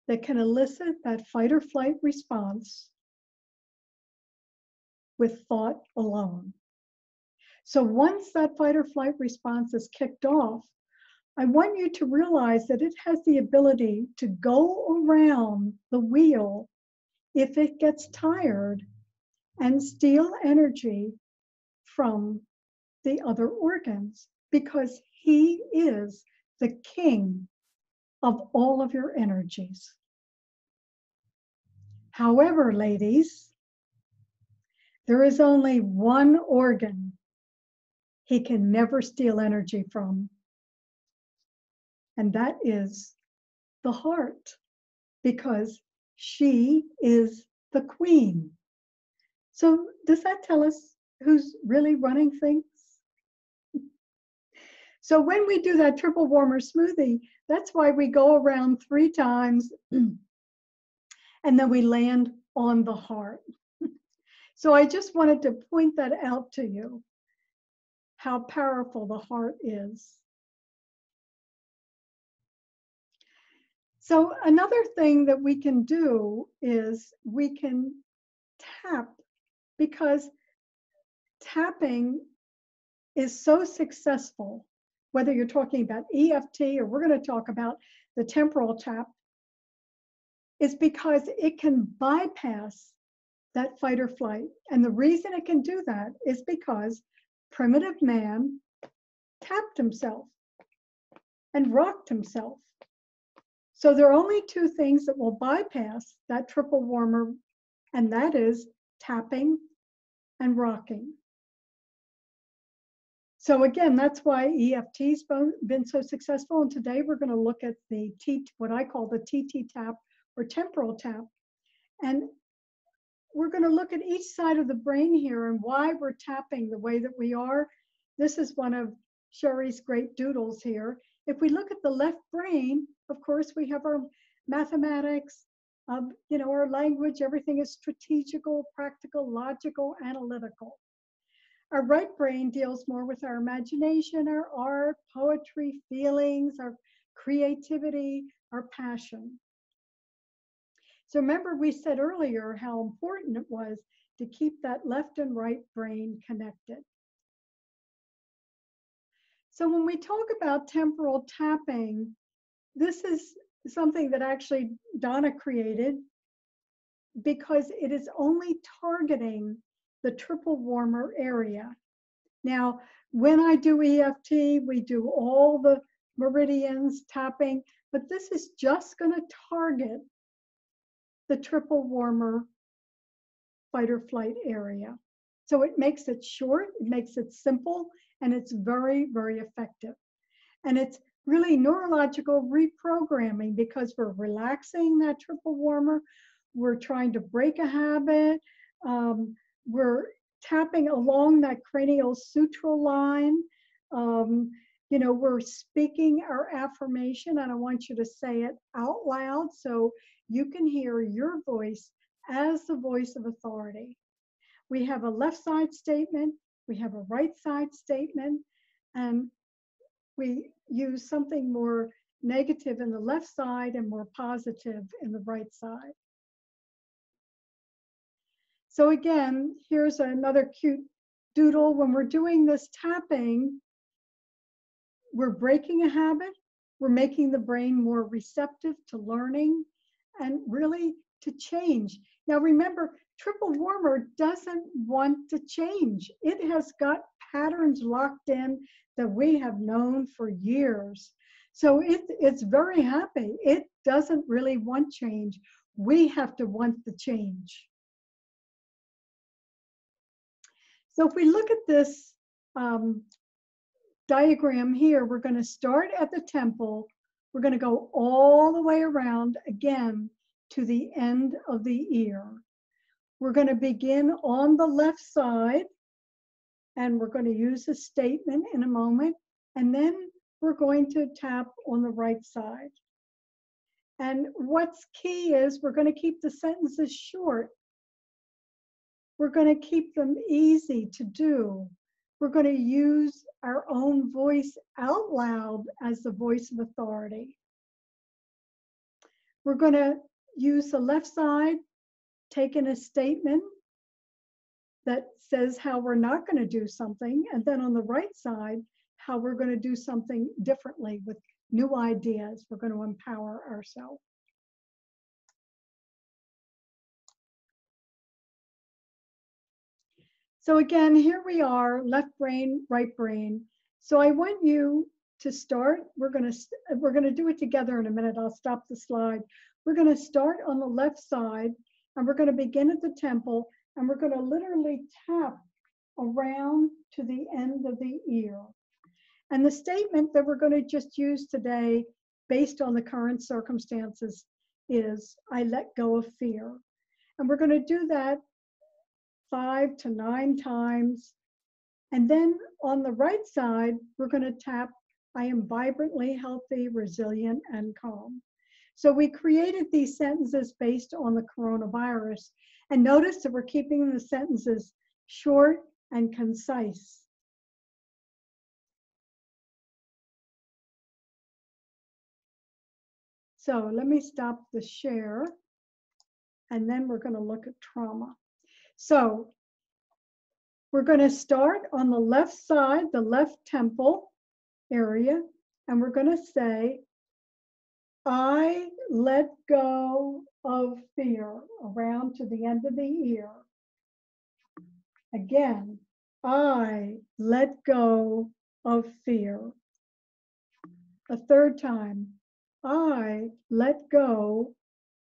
that can elicit that fight or flight response with thought alone. So once that fight or flight response is kicked off, I want you to realize that it has the ability to go around the wheel if it gets tired and steal energy from the other organs, because he is the king of all of your energies. However, ladies, There is only one organ he can never steal energy from, and that is the heart, because she is the queen. So does that tell us who's really running things? So when we do that triple warmer smoothie, that's why we go around 3 times and then we land on the heart. So I just wanted to point that out to you, how powerful the heart is. So another thing that we can do is we can tap, because tapping is so successful, whether you're talking about EFT or we're going to talk about the temporal tap, is because it can bypass that fight or flight. And the reason it can do that is because primitive man tapped himself and rocked himself. So there are only 2 things that will bypass that triple warmer, and that is tapping and rocking. So again, that's why EFT's been so successful. And today we're going to look at the what I call the TT tap or temporal tap. And we're going to look at each side of the brain here and why we're tapping the way that we are. This is one of Sherry's great doodles here. If we look at the left brain, of course, we have our mathematics, our language, everything is strategical, practical, logical, analytical. Our right brain deals more with our imagination, our art, poetry, feelings, our creativity, our passion. So remember, we said earlier how important it was to keep that left and right brain connected. So when we talk about temporal tapping, this is something that actually Donna created because it is only targeting the triple warmer area. Now, when I do EFT, we do all the meridians tapping, but this is just going to target the triple warmer fight or flight area. So it makes it short, it makes it simple, and it's very, very effective. And it's really neurological reprogramming because we're relaxing that triple warmer. We're trying to break a habit. We're tapping along that cranial sutral line. We're speaking our affirmation, and I want you to say it out loud so you can hear your voice as the voice of authority. We have a left side statement, we have a right side statement, and we use something more negative in the left side and more positive in the right side. So again, here's another cute doodle. When we're doing this tapping, we're breaking a habit, we're making the brain more receptive to learning and really to change. Now remember, triple warmer doesn't want to change. It has got patterns locked in that we have known for years. So it's very happy. It doesn't really want change. We have to want the change. So if we look at this diagram here, we're going to start at the temple. We're going to go all the way around again to the end of the ear. We're going to begin on the left side, and we're going to use a statement in a moment, and then we're going to tap on the right side. And what's key is we're going to keep the sentences short. We're going to keep them easy to do. We're going to use our own voice out loud as the voice of authority. We're going to use the left side, take in a statement that says how we're not going to do something, and then on the right side, how we're going to do something differently with new ideas. We're going to empower ourselves. So again, here we are, left brain, right brain. So I want you to start. We're going to do it together in a minute. I'll stop the slide. We're going to start on the left side, and we're going to begin at the temple, and we're going to literally tap around to the end of the ear. And the statement that we're going to just use today, based on the current circumstances, is, I let go of fear. And we're going to do that 5 to 9 times. And then on the right side, we're going to tap, I am vibrantly healthy, resilient, and calm. So we created these sentences based on the coronavirus. And notice that we're keeping the sentences short and concise. So let me stop the share, and then we're going to look at trauma. So we're going to start on the left side, the left temple area, and we're going to say, I let go of fear, around to the end of the ear. Again, I let go of fear. A third time, I let go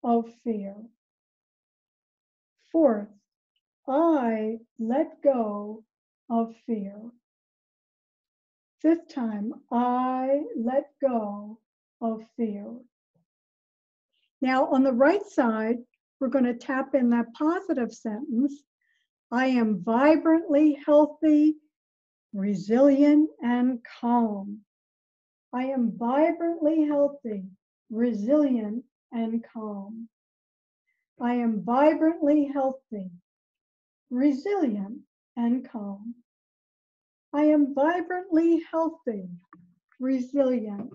of fear. Fourth, I let go of fear. Fifth time, I let go of fear. Now on the right side, we're going to tap in that positive sentence. I am vibrantly healthy, resilient, and calm. I am vibrantly healthy, resilient, and calm. I am vibrantly healthy, resilient, and calm. I am vibrantly healthy, resilient,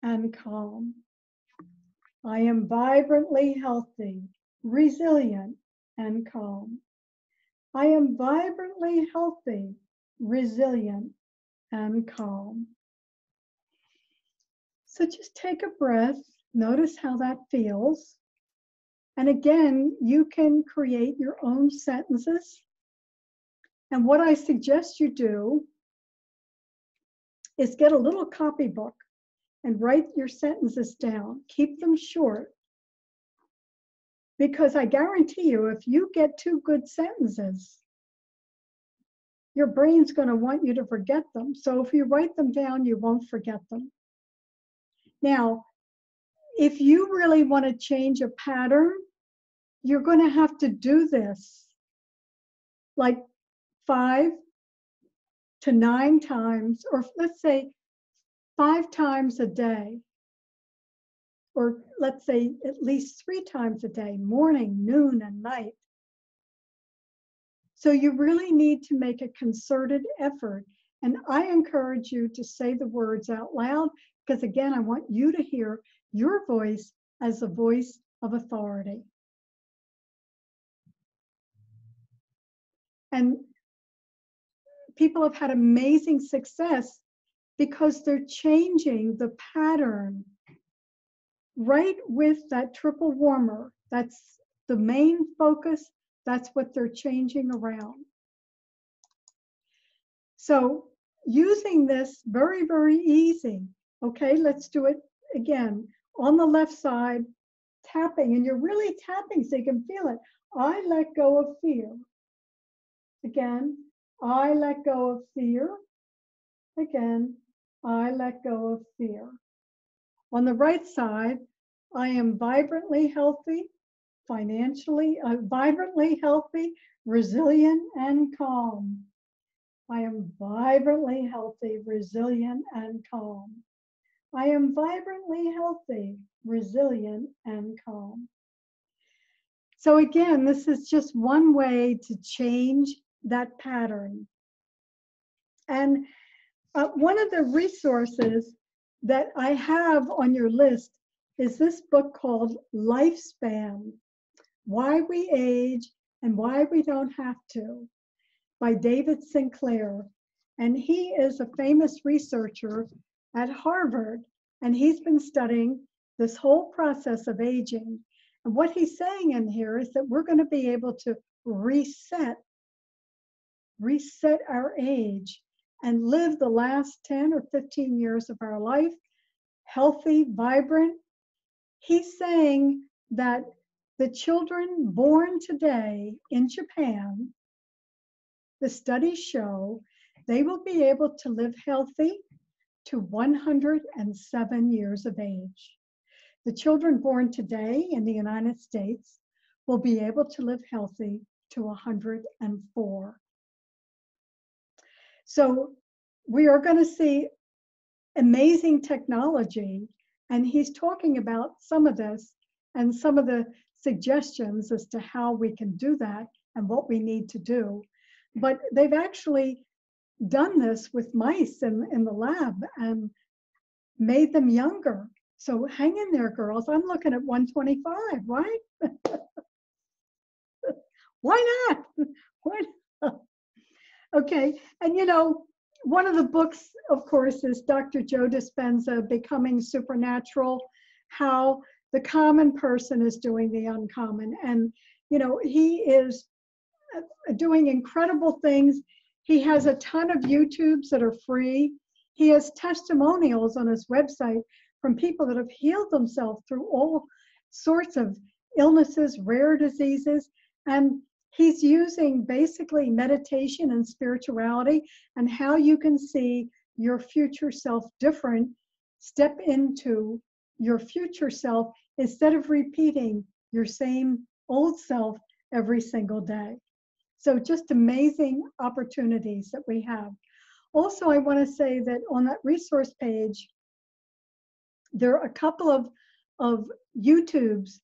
and calm. I am vibrantly healthy, resilient, and calm. I am vibrantly healthy, resilient, and calm. So just take a breath, notice how that feels. And again, you can create your own sentences. And what I suggest you do is get a little copybook and write your sentences down. Keep them short. Because I guarantee you, if you get 2 good sentences, your brain's going to want you to forget them. So if you write them down, you won't forget them. Now, if you really want to change a pattern, you're going to have to do this like 5 to 9 times, or let's say 5 times a day, or let's say at least 3 times a day, morning, noon, and night. So you really need to make a concerted effort. And I encourage you to say the words out loud, because again, I want you to hear your voice as a voice of authority. And people have had amazing success because they're changing the pattern right with that triple warmer. That's the main focus. That's what they're changing around. So using this, very, very easy. Okay, let's do it again. On the left side, tapping, and you're really tapping so you can feel it. I let go of fear. Again, I let go of fear. Again, I let go of fear. On the right side, I am vibrantly healthy, vibrantly healthy, resilient, and calm. I am vibrantly healthy, resilient, and calm. I am vibrantly healthy, resilient, and calm. So again, this is just one way to change that pattern. And one of the resources that I have on your list is this book called Lifespan: Why We Age and Why We Don't Have to, by David Sinclair. And he is a famous researcher at Harvard, and he's been studying this whole process of aging. And what he's saying in here is that we're going to be able to reset our age and live the last 10 or 15 years of our life healthy, vibrant. He's saying that the children born today in Japan, the studies show they will be able to live healthy to 107 years of age. The children born today in the United States will be able to live healthy to 104. So we are going to see amazing technology, and he's talking about some of this and some of the suggestions as to how we can do that and what we need to do. But they've actually done this with mice in the lab and made them younger. So hang in there, girls. I'm looking at 125, right? Why not? Why not? Okay, and you know, one of the books, of course, is Dr. Joe Dispenza, Becoming Supernatural, how the common person is doing the uncommon. And, you know, he is doing incredible things. He has a ton of YouTubes that are free. He has testimonials on his website from people that have healed themselves through all sorts of illnesses, rare diseases, and he's using basically meditation and spirituality and how you can see your future self different, step into your future self instead of repeating your same old self every single day. So just amazing opportunities that we have. Also, I want to say that on that resource page, there are a couple of YouTubes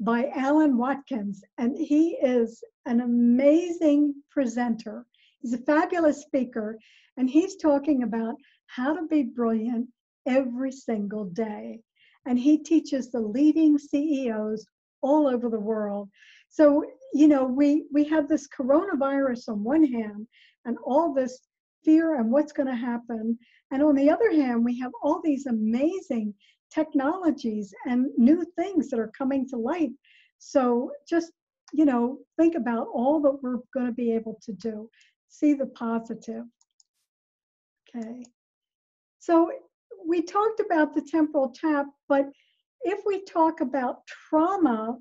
by Alan Watkins, and he is an amazing presenter. He's a fabulous speaker, and he's talking about how to be brilliant every single day. And he teaches the leading CEOs all over the world. So, you know, we have this coronavirus on one hand and all this fear and what's going to happen. And on the other hand, we have all these amazing technologies and new things that are coming to light. So just, you know, think about all that we're going to be able to do. See the positive. Okay. So we talked about the temporal tap, but if we talk about trauma,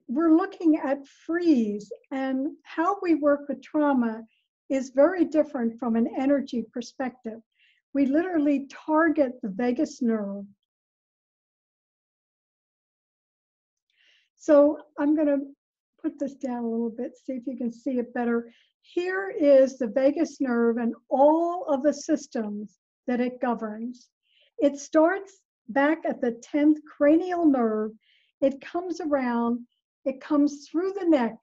we're looking at freeze, and how we work with trauma is very different from an energy perspective. We literally target the vagus nerve. So I'm going to put this down a little bit, see if you can see it better. Here is the vagus nerve and all of the systems that it governs. It starts back at the 10th cranial nerve. It comes around, it comes through the neck,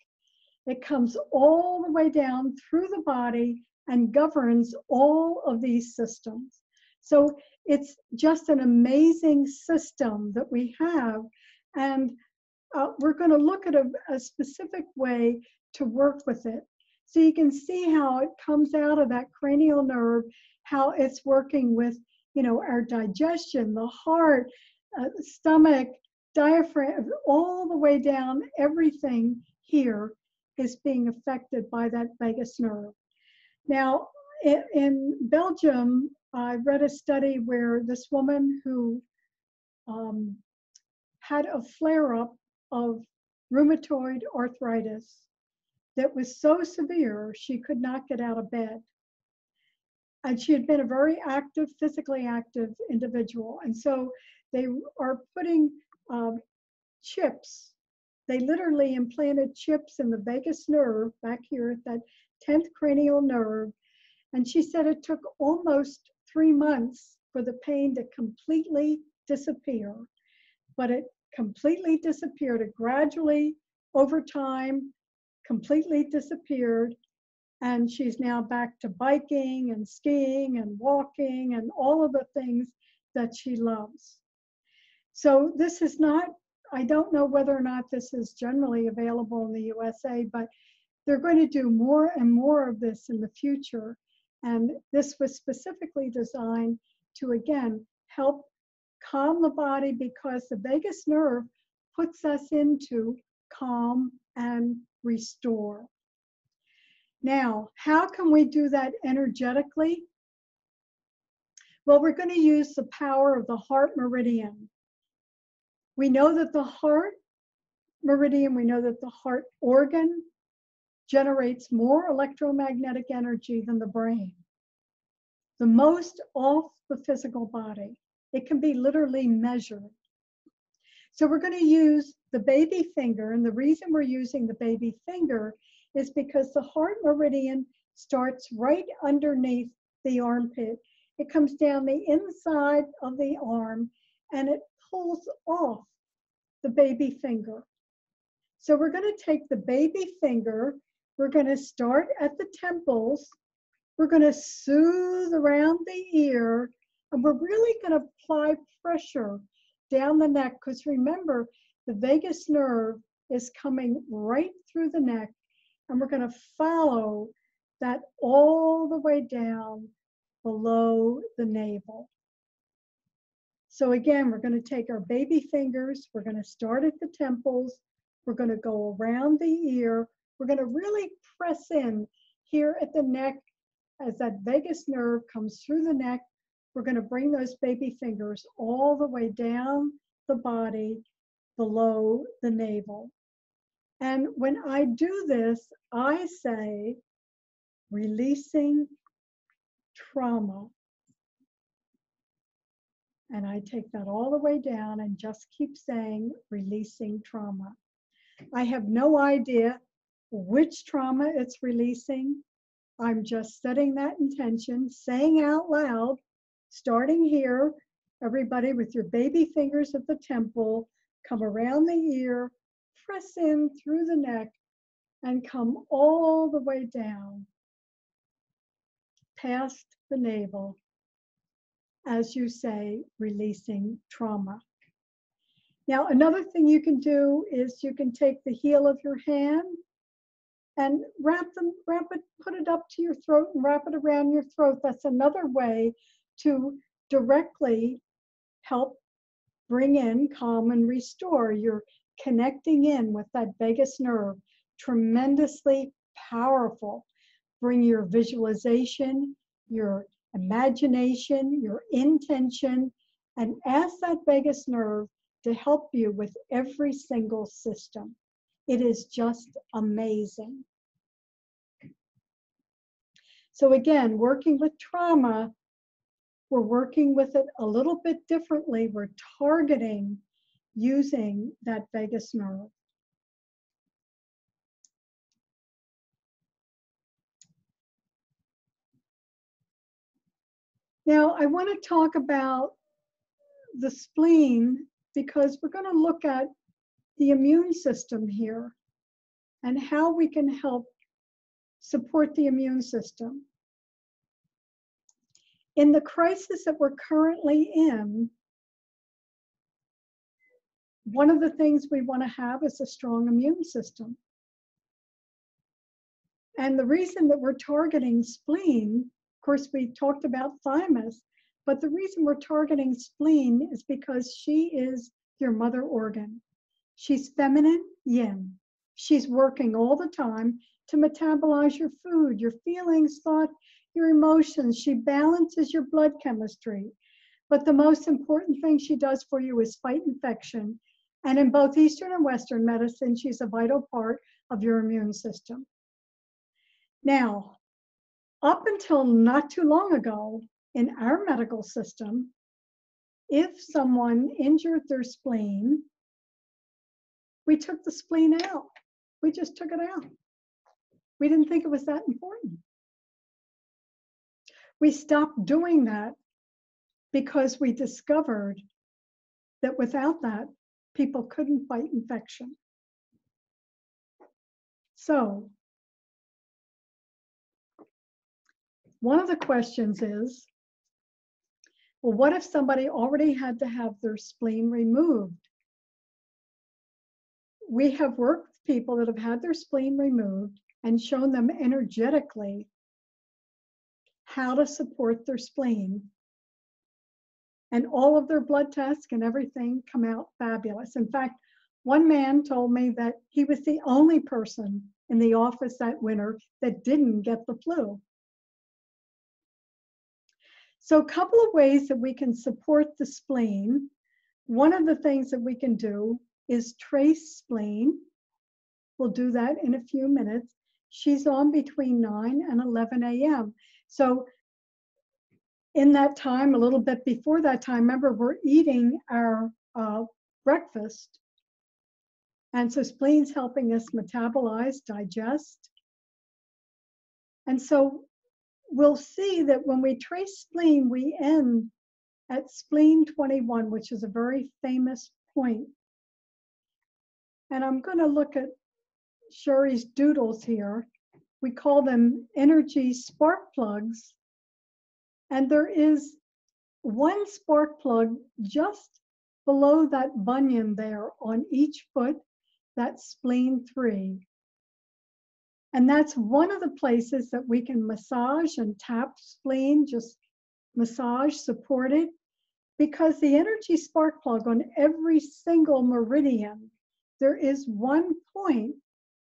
it comes all the way down through the body and governs all of these systems. So it's just an amazing system that we have. And we're going to look at a specific way to work with it. So you can see how it comes out of that cranial nerve, how it's working with, you know, our digestion, the heart, stomach, diaphragm, all the way down. Everything here is being affected by that vagus nerve. Now, in Belgium, I read a study where this woman who had a flare-up of rheumatoid arthritis that was so severe she could not get out of bed. And she had been a very active, physically active individual. And so they are putting chips. They literally implanted chips in the vagus nerve back here at that 10th cranial nerve. And she said it took almost 3 months for the pain to completely disappear. But it completely disappeared. It gradually, over time, completely disappeared. And she's now back to biking and skiing and walking and all of the things that she loves. So this is not, I don't know whether or not this is generally available in the USA, but they're going to do more and more of this in the future. And this was specifically designed to, again, help calm the body, because the vagus nerve puts us into calm and restore. Now, how can we do that energetically? Well, we're going to use the power of the heart meridian. We know that the heart meridian, we know that the heart organ generates more electromagnetic energy than the brain. The most off the physical body. It can be literally measured. So we're going to use the baby finger, and the reason we're using the baby finger is because the heart meridian starts right underneath the armpit. It comes down the inside of the arm and it pulls off the baby finger. So we're going to take the baby finger, we're going to start at the temples, we're going to soothe around the ear, and we're really going to apply pressure down the neck, because remember, the vagus nerve is coming right through the neck, and we're going to follow that all the way down below the navel. So again, we're going to take our baby fingers, we're going to start at the temples, we're going to go around the ear, we're going to really press in here at the neck as that vagus nerve comes through the neck. We're going to bring those baby fingers all the way down the body below the navel. And when I do this, I say, releasing trauma. And I take that all the way down and just keep saying, releasing trauma. I have no idea which trauma it's releasing. I'm just setting that intention, saying out loud, starting here, everybody with your baby fingers at the temple, come around the ear, press in through the neck, and come all the way down, past the navel, as you say, releasing trauma. Now, another thing you can do is you can take the heel of your hand and wrap it, put it up to your throat and wrap it around your throat. That's another way to directly help bring in, calm, and restore. You're connecting in with that vagus nerve, tremendously powerful. Bring your visualization, your imagination, your intention, and ask that vagus nerve to help you with every single system. It is just amazing. So again, working with trauma, we're working with it a little bit differently. We're targeting using that vagus nerve. Now, I want to talk about the spleen because we're going to look at the immune system here and how we can help support the immune system. In the crisis that we're currently in, one of the things we want to have is a strong immune system. And the reason that we're targeting spleen, of course, we talked about thymus, but the reason we're targeting spleen is because she is your mother organ. She's feminine, yin. She's working all the time to metabolize your food, your feelings, thought, your emotions. She balances your blood chemistry. But the most important thing she does for you is fight infection. And in both Eastern and Western medicine, she's a vital part of your immune system. Now, up until not too long ago, in our medical system, if someone injured their spleen, we took the spleen out. We just took it out. We didn't think it was that important. We stopped doing that because we discovered that without that, people couldn't fight infection. So, one of the questions is, well, what if somebody already had to have their spleen removed? We have worked with people that have had their spleen removed and shown them energetically how to support their spleen. And all of their blood tests and everything come out fabulous. In fact, one man told me that he was the only person in the office that winter that didn't get the flu. So a couple of ways that we can support the spleen. One of the things that we can do is trace spleen. We'll do that in a few minutes. She's on between 9 and 11 a.m. So in that time, a little bit before that time, remember, we're eating our breakfast. And so spleen's helping us metabolize, digest. And so we'll see that when we trace spleen, we end at spleen 21, which is a very famous point. And I'm going to look at Sherry's doodles here. We call them energy spark plugs. And there is one spark plug just below that bunion there on each foot. That's spleen 3. And that's one of the places that we can massage and tap spleen, just massage, support it, because the energy spark plug on every single meridian, there is one point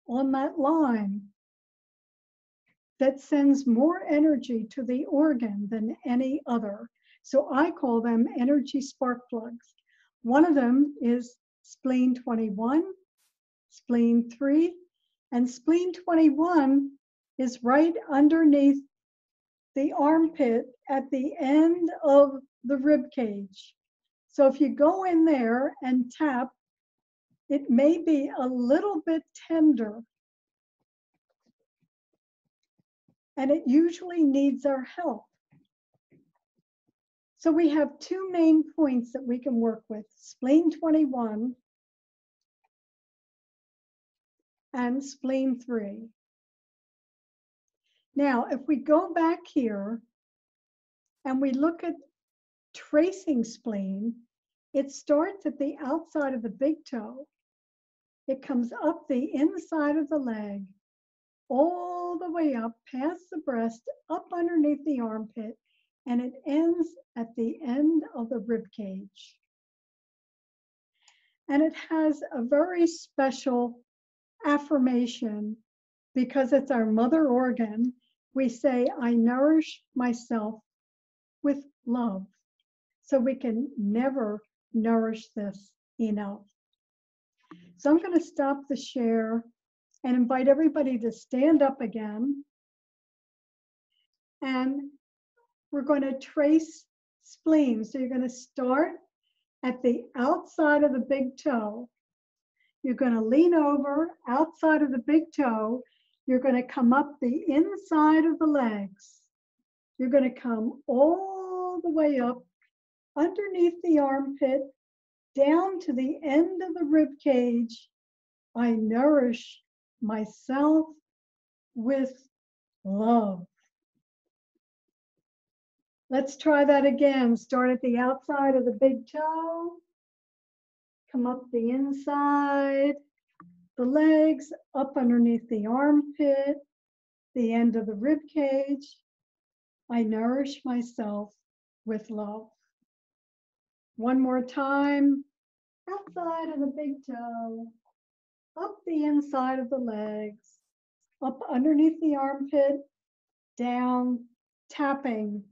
on that line that sends more energy to the organ than any other. So I call them energy spark plugs. One of them is spleen 21, spleen 3, and spleen 21 is right underneath the armpit at the end of the rib cage. So if you go in there and tap, it may be a little bit tender, and it usually needs our help. So we have two main points that we can work with, spleen 21 and spleen 3. Now, if we go back here and we look at tracing spleen, it starts at the outside of the big toe. It comes up the inside of the leg, all the way up past the breast, up underneath the armpit, and it ends at the end of the rib cage. And it has a very special affirmation because it's our mother organ. We say, I nourish myself with love. So we can never nourish this enough. So I'm going to stop the share and invite everybody to stand up again. And we're going to trace spleen. So you're going to start at the outside of the big toe. You're going to lean over outside of the big toe. You're going to come up the inside of the legs. You're going to come all the way up underneath the armpit, down to the end of the rib cage. I nourish myself with love. Let's try that again. Start at the outside of the big toe. Come up the inside, the legs, up underneath the armpit, the end of the rib cage. I nourish myself with love. One more time. Outside of the big toe, up the inside of the legs, up underneath the armpit, down, tapping.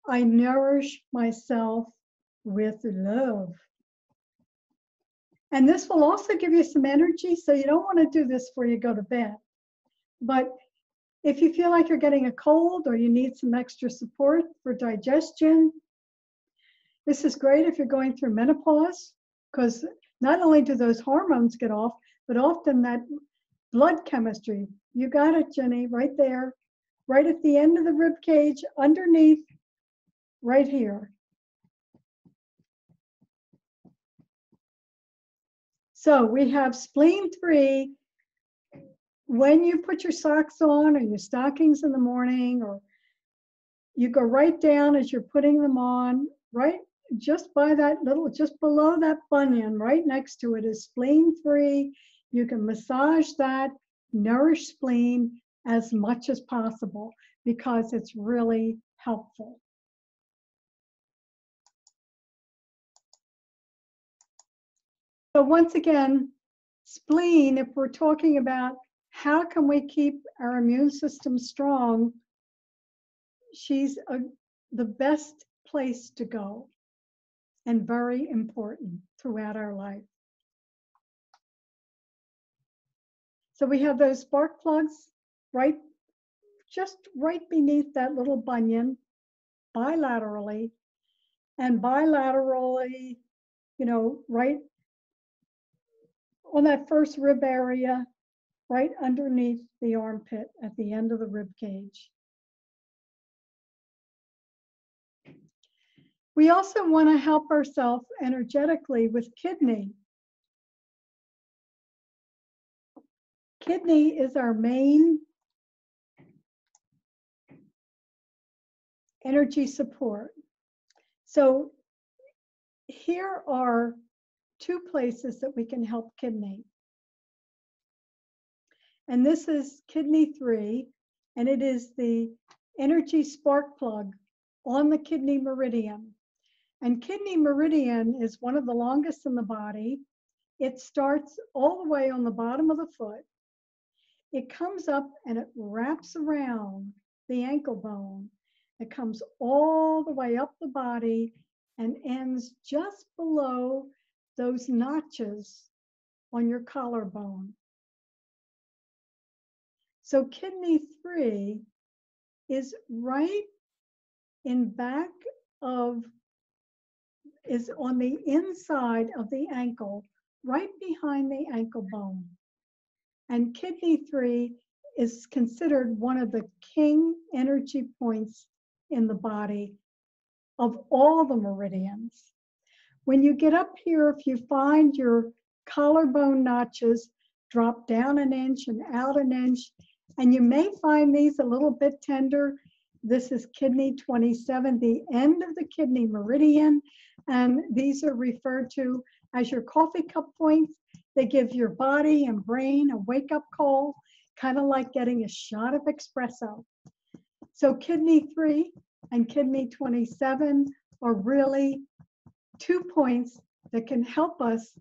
I nourish myself with love. And this will also give you some energy, so you don't want to do this before you go to bed. But if you feel like you're getting a cold or you need some extra support for digestion, this is great if you're going through menopause, because not only do those hormones get off, but often that blood chemistry. You got it, Jenny, right there, right at the end of the rib cage, underneath, right here. So we have spleen 3. When you put your socks on or your stockings in the morning, or you go right down as you're putting them on, right just by that little, just below that bunion, right next to it is spleen 3. You can massage that, nourish spleen as much as possible because it's really helpful. So once again, spleen, if we're talking about how can we keep our immune system strong, she's the best place to go and very important throughout our life. So we have those spark plugs just right beneath that little bunion, bilaterally, and bilaterally, right on that first rib area, right underneath the armpit at the end of the rib cage. We also want to help ourselves energetically with kidney. Kidney is our main energy support. So here are two places that we can help kidney. And this is kidney 3, and it is the energy spark plug on the kidney meridian. And kidney meridian is one of the longest in the body. It starts all the way on the bottom of the foot. It comes up and it wraps around the ankle bone. It comes all the way up the body and ends just below those notches on your collarbone. So kidney 3 is right in back of, is on the inside of the ankle, right behind the ankle bone. And kidney 3 is considered one of the king energy points in the body of all the meridians. When you get up here, if you find your collarbone notches drop down an inch and out an inch, and you may find these a little bit tender, this is kidney 27, the end of the kidney meridian, and these are referred to as your coffee cup points. They give your body and brain a wake-up call, kind of like getting a shot of espresso. So kidney 3 and kidney 27 are really 2 points that can help us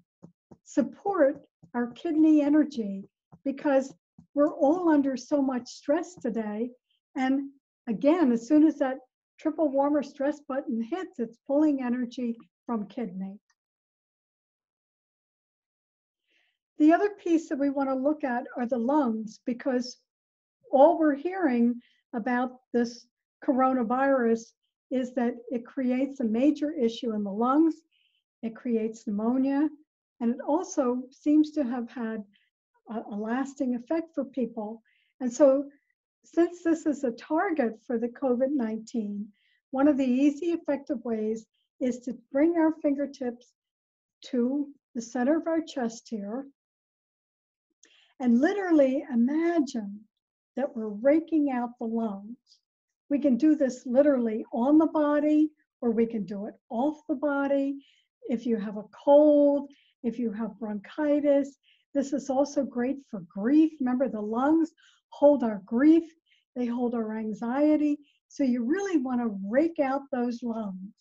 support our kidney energy, because we're all under so much stress today. And again, as soon as that triple warmer stress button hits, it's pulling energy from kidney. The other piece that we want to look at are the lungs, because all we're hearing about this coronavirus is that it creates a major issue in the lungs, it creates pneumonia, and it also seems to have had a lasting effect for people. And so since this is a target for the COVID-19, one of the easy, effective ways is to bring our fingertips to the center of our chest here and literally imagine that we're raking out the lungs. We can do this literally on the body, or we can do it off the body. If you have a cold, if you have bronchitis, this is also great for grief. Remember, the lungs hold our grief, they hold our anxiety. So you really want to rake out those lungs.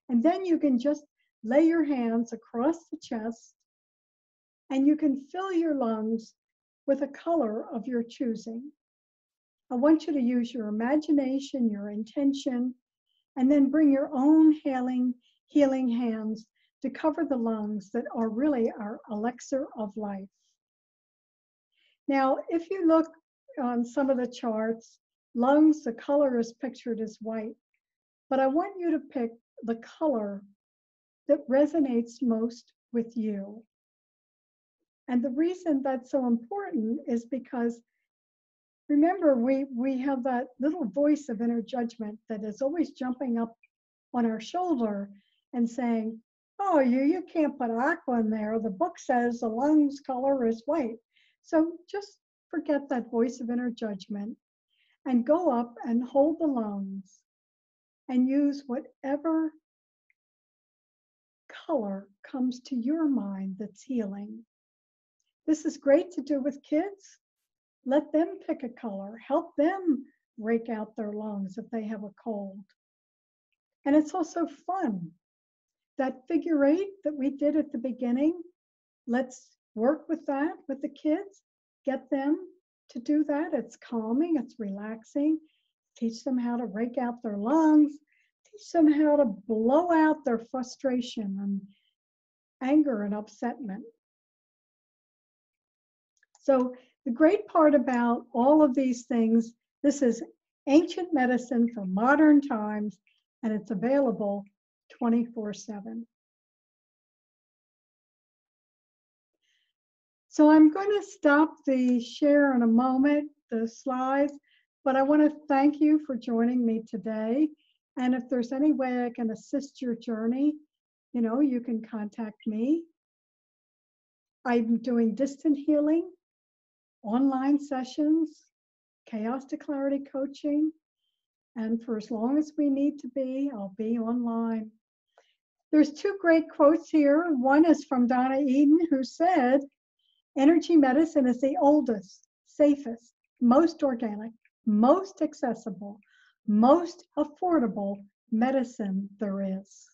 And then you can just lay your hands across the chest, and you can fill your lungs with a color of your choosing. I want you to use your imagination, your intention, and then bring your own healing hands to cover the lungs that are really our elixir of life. Now, if you look on some of the charts, lungs, the color is pictured as white, but I want you to pick the color that resonates most with you. And the reason that's so important is because, remember, we have that little voice of inner judgment that is always jumping up on our shoulder and saying, oh, you can't put aqua in there. The book says the lungs color is white. So just forget that voice of inner judgment and go up and hold the lungs and use whatever color comes to your mind that's healing. This is great to do with kids. Let them pick a color. Help them rake out their lungs if they have a cold. And it's also fun. That figure 8 that we did at the beginning, let's work with that with the kids. Get them to do that. It's calming, it's relaxing. Teach them how to rake out their lungs. Teach them how to blow out their frustration and anger and upsetment. So the great part about all of these things, this is ancient medicine for modern times, and it's available 24/7. So I'm going to stop the share in a moment, the slides, but I want to thank you for joining me today. And if there's any way I can assist your journey, you can contact me. I'm doing distant healing, online sessions, chaos to clarity coaching, and for as long as we need to be, I'll be online. There's two great quotes here. One is from Donna Eden, who said, energy medicine is the oldest, safest, most organic, most accessible, most affordable medicine there is.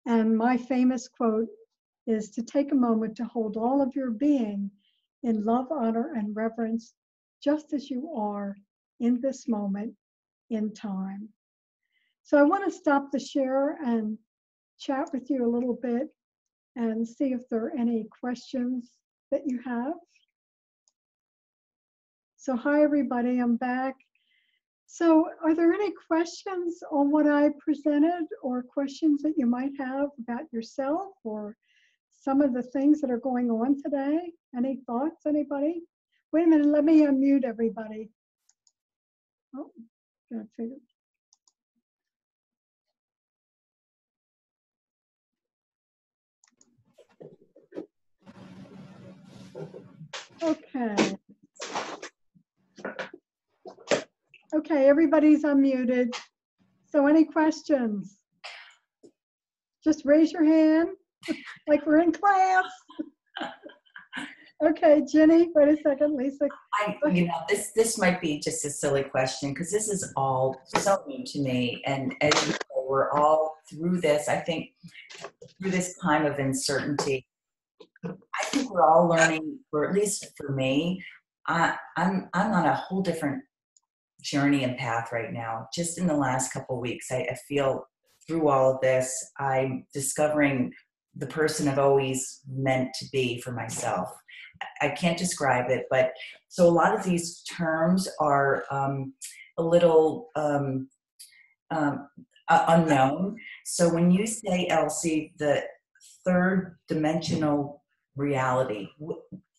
And my famous quote is to take a moment to hold all of your being in love, honor, and reverence, just as you are in this moment in time. So I want to stop the share and chat with you a little bit and see if there are any questions that you have. So hi everybody, I'm back. So are there any questions on what I presented, or questions that you might have about yourself or some of the things that are going on today? Any thoughts, anybody? Wait a minute, let me unmute everybody. Oh, gotta figure. Okay. Okay, everybody's unmuted. So any questions? Just raise your hand, like we're in class. Okay, Jenny, wait a second, Lisa. This might be just a silly question, because this is all so new to me. And as you know, we're all through this, I think, through this time of uncertainty. I think we're all learning, or at least for me, I'm on a whole different journey and path right now. Just in the last couple of weeks, I feel through all of this, I'm discovering the person I've always meant to be for myself. I can't describe it, but so a lot of these terms are a little unknown. So when you say, Elsie, the third dimensional reality,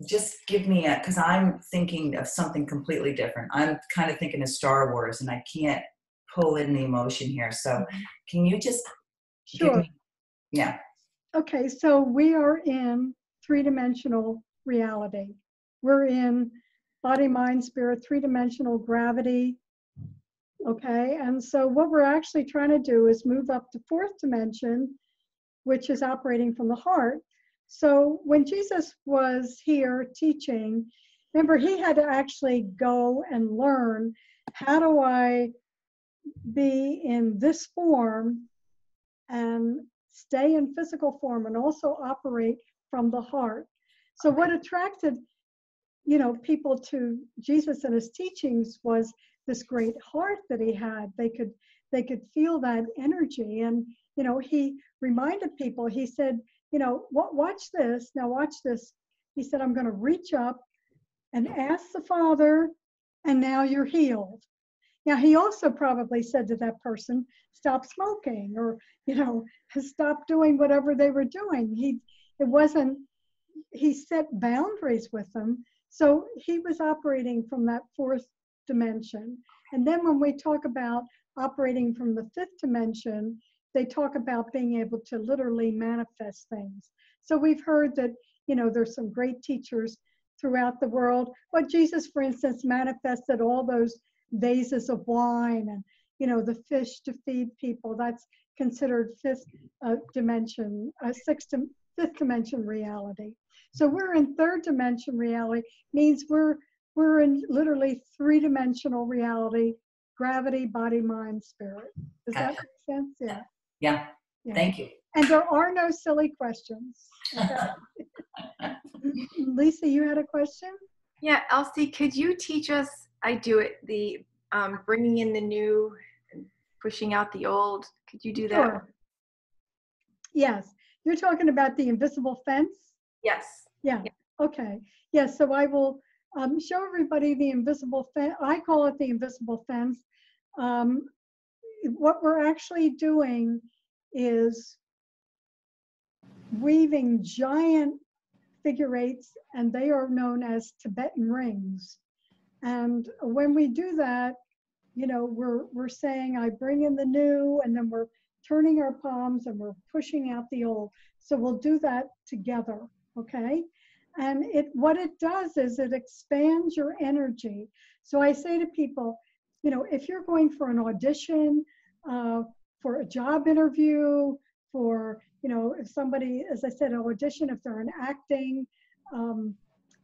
just give me because I'm thinking of something completely different. I'm kind of thinking of Star Wars, and I can't pull in the emotion here. So can you just give me, yeah. Okay, so we are in three-dimensional reality. We're in body, mind, spirit, three-dimensional gravity. Okay, and so what we're actually trying to do is move up to fourth dimension, which is operating from the heart. So when Jesus was here teaching, remember, he had to actually go and learn, how do I be in this form and stay in physical form and also operate from the heart? So what attracted, people to Jesus and his teachings was this great heart that he had. They could feel that energy. And, he reminded people, he said, watch this. Now watch this. He said, I'm going to reach up and ask the Father, and now you're healed. Now, he also probably said to that person, stop smoking, or, stop doing whatever they were doing. He set boundaries with them. So he was operating from that fourth dimension. And then when we talk about operating from the fifth dimension, they talk about being able to literally manifest things. So we've heard that, there's some great teachers throughout the world. But Jesus, for instance, manifested all those vases of wine and, the fish to feed people. That's considered fifth dimension reality. So we're in third dimension reality, means we're in literally three-dimensional reality: gravity, body, mind, spirit. Does that make sense? Yeah. Yeah. Thank you. And there are no silly questions. Okay. Lisa, you had a question? Yeah, Elsie, could you teach us, I do it, the bringing in the new and pushing out the old. Could you do that? Sure. Yes. You're talking about the invisible fence? Yes. Yeah. Okay. Yes. So I will show everybody the invisible fence. I call it the invisible fence. Um, what we're actually doing is weaving giant figure eights, and they are known as Tibetan rings. And when we do that, you know, we're saying, I bring in the new, and then we're turning our palms and we're pushing out the old. So we'll do that together, okay? And what it does is it expands your energy. So I say to people, you know, if you're going for an audition, for a job interview, for, you know, if somebody, as I said, an audition, if they're in acting,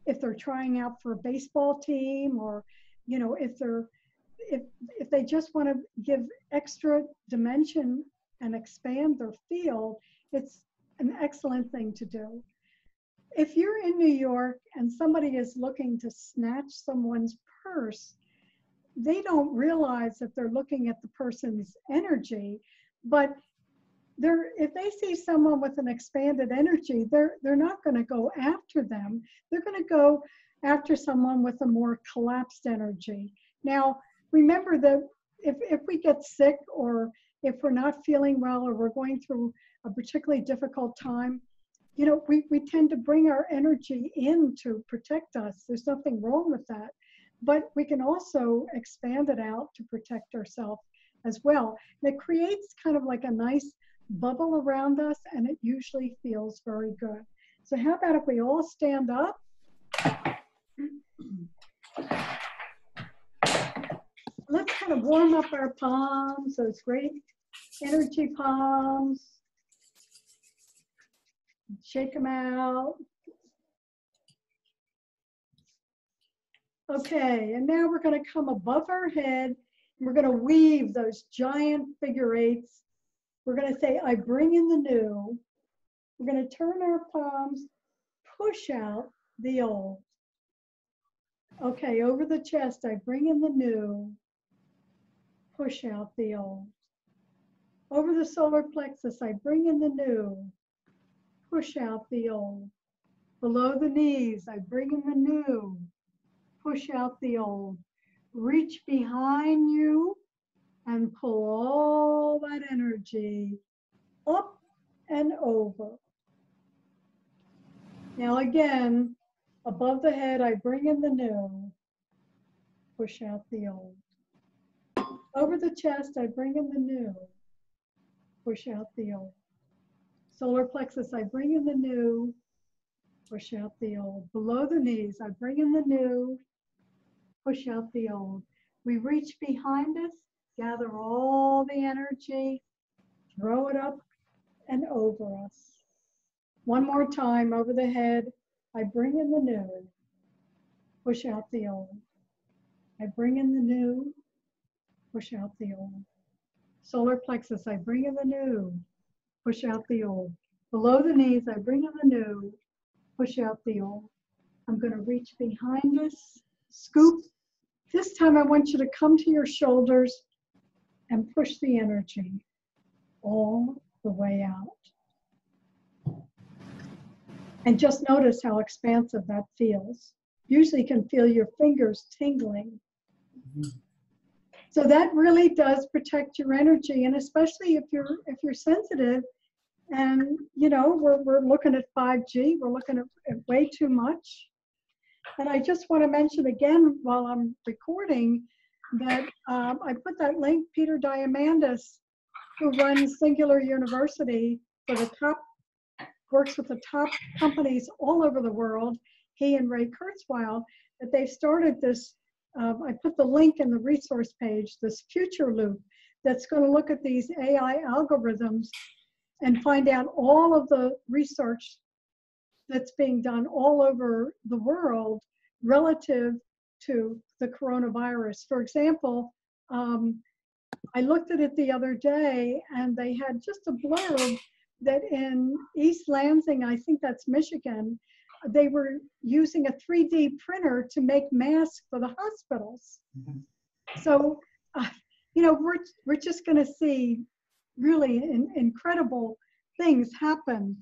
if they're trying out for a baseball team, or, you know, if they just want to give extra dimension and expand their field, it's an excellent thing to do. If you're in New York and somebody is looking to snatch someone's purse, they don't realize that they're looking at the person's energy, but if they see someone with an expanded energy, they're not going to go after them. They're going to go after someone with a more collapsed energy. Now, remember that if we get sick, or if we're not feeling well, or we're going through a particularly difficult time, you know, we tend to bring our energy in to protect us. There's nothing wrong with that. But we can also expand it out to protect ourselves as well. And it creates kind of like a nice bubble around us, and it usually feels very good. So how about if we all stand up? Let's kind of warm up our palms, those great energy palms. Shake them out. Okay, and now we're going to come above our head, and we're going to weave those giant figure eights. We're going to say, I bring in the new. We're going to turn our palms, push out the old. Okay, over the chest, I bring in the new, push out the old. Over the solar plexus, I bring in the new, push out the old. Below the knees, I bring in the new, push out the old. Reach behind you and pull all that energy up and over. Now again, above the head, I bring in the new, push out the old. Over the chest, I bring in the new, push out the old. Solar plexus, I bring in the new, push out the old. Below the knees, I bring in the new, push out the old. We reach behind us, gather all the energy, throw it up and over us. One more time, over the head, I bring in the new, push out the old. I bring in the new, push out the old. Solar plexus, I bring in the new, push out the old. Below the knees, I bring in the new, push out the old. I'm going to reach behind us, scoop. This time I want you to come to your shoulders and push the energy all the way out. And just notice how expansive that feels. Usually you can feel your fingers tingling. So that really does protect your energy, and especially if you're sensitive, and you know, we're looking at 5G, we're looking at way too much. And I just want to mention again while I'm recording that I put that link, Peter Diamandis, who runs Singular University for the top, works with the top companies all over the world, he and Ray Kurzweil, that they've started this, I put the link in the resource page, this future loop that's going to look at these AI algorithms and find out all of the research that's being done all over the world relative to the coronavirus. For example, I looked at it the other day, and they had just a blurb that in East Lansing, I think that's Michigan, they were using a 3D printer to make masks for the hospitals. So, you know, we're just going to see really incredible things happen,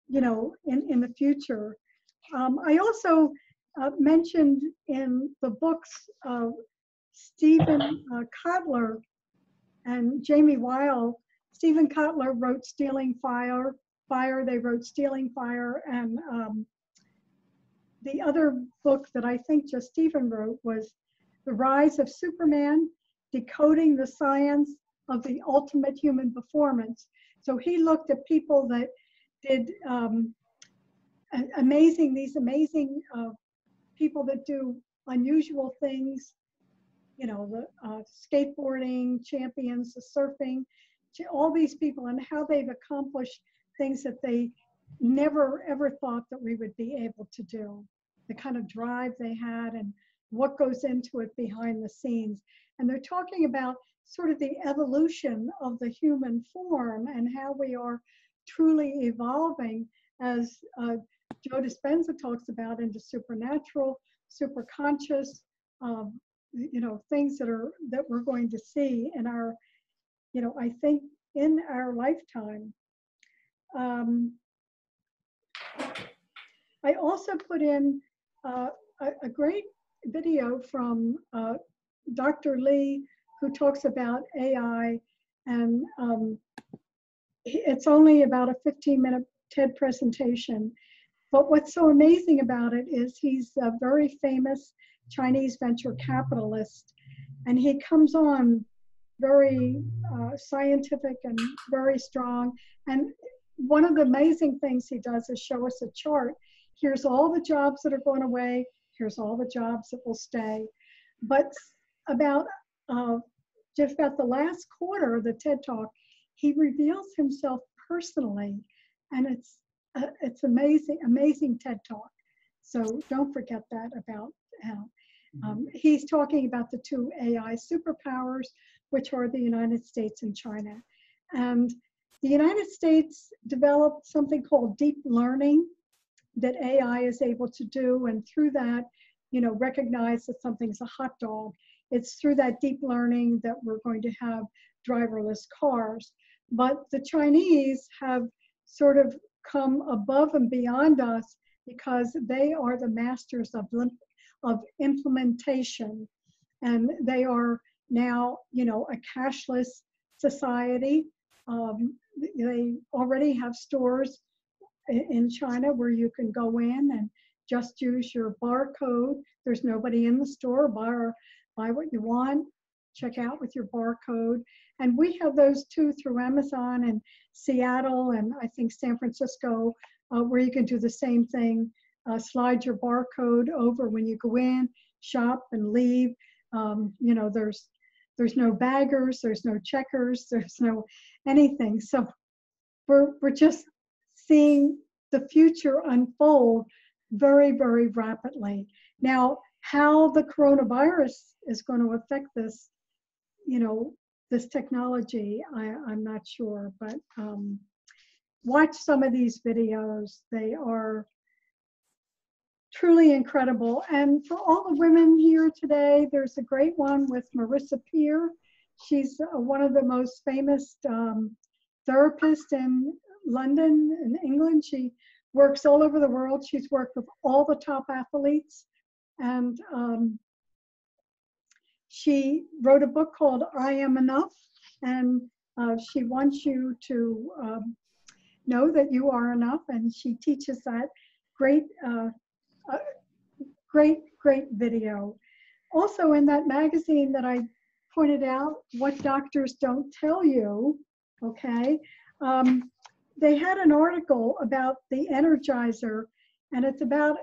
you know, in the future. I also mentioned in the books of Stephen Kotler and Jamie Weil. Stephen Kotler wrote Stealing Fire. They wrote Stealing Fire, and the other book that I think just Stephen wrote was The Rise of Superman, Decoding the Science of the Ultimate Human Performance. So he looked at people that did these amazing people that do unusual things, you know, the skateboarding champions, the surfing, all these people, and how they've accomplished things that they never ever thought that we would be able to do, the kind of drive they had and what goes into it behind the scenes. And they're talking about sort of the evolution of the human form and how we are truly evolving, as Joe Dispenza talks about, into supernatural, superconscious, you know, things that we're going to see in our, you know, I think in our lifetime. I also put in a great video from Dr. Lee, who talks about AI, and it's only about a 15-minute TED presentation. But what's so amazing about it is he's a very famous Chinese venture capitalist, and he comes on very scientific and very strong. And one of the amazing things he does is show us a chart. Here's all the jobs that are going away. Here's all the jobs that will stay. But about just about the last quarter of the TED Talk, he reveals himself personally, and it's amazing, amazing TED Talk. So don't forget that about him. He's talking about the two AI superpowers, which are the United States and China. And the United States developed something called deep learning that AI is able to do, and through that, you know, recognize that something's a hot dog. It's through that deep learning that we're going to have driverless cars. But the Chinese have sort of come above and beyond us because they are the masters of implementation. And they are now, you know, a cashless society. They already have stores in China where you can go in and just use your barcode. There's nobody in the store. Buy what you want, check out with your barcode. And we have those too through Amazon and Seattle and I think San Francisco, where you can do the same thing. Slide your barcode over when you go in, shop and leave. You know, there's no baggers, there's no checkers, there's no anything. So we're just seeing the future unfold very, very rapidly. Now, how the coronavirus is going to affect this, you know, this technology, I'm not sure, but watch some of these videos. They are truly incredible. And for all the women here today, there's a great one with Marissa Peer. She's one of the most famous therapists in London and England. She works all over the world. She's worked with all the top athletes. And she wrote a book called I Am Enough. And she wants you to know that you are enough. And she teaches that great great video. Also in that magazine that I pointed out, What Doctors Don't Tell You, okay, they had an article about the Energizer, and it's about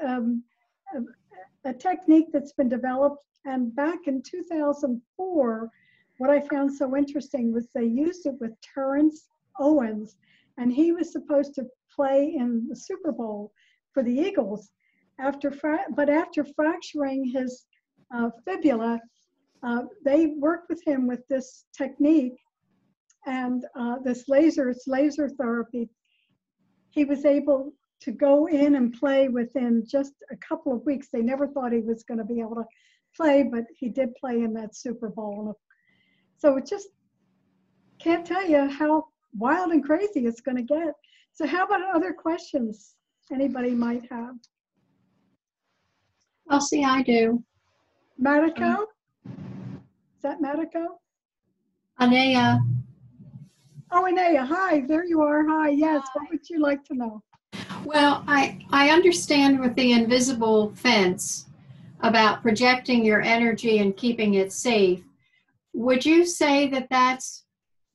a technique that's been developed. And back in 2004, what I found so interesting was they used it with Terrence Owens, and he was supposed to play in the Super Bowl for the Eagles. But after fracturing his fibula, they worked with him with this technique and this laser therapy. He was able to go in and play within just a couple of weeks. They never thought he was going to be able to play, but he did play in that Super Bowl. So it just can't tell you how wild and crazy it's going to get. So how about other questions anybody might have? Elsie, I do. Mariko? Is that Mariko? Anea, Oh, Anea, hi, there you are. Hi, yes, what would you like to know? well, I understand with the invisible fence about projecting your energy and keeping it safe. Would you say that that's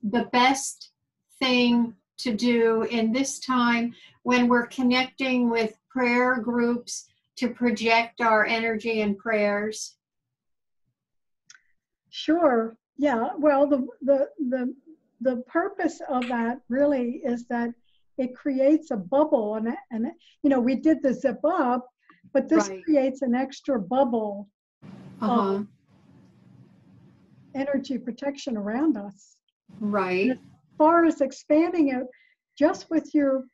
the best thing to do in this time when we're connecting with prayer groups to project our energy and prayers? Sure. Yeah. Well, the purpose of that really is that it creates a bubble, and you know, we did the zip up, but this Right. creates an extra bubble Uh-huh. of energy protection around us. And Right. as far as expanding it, just with your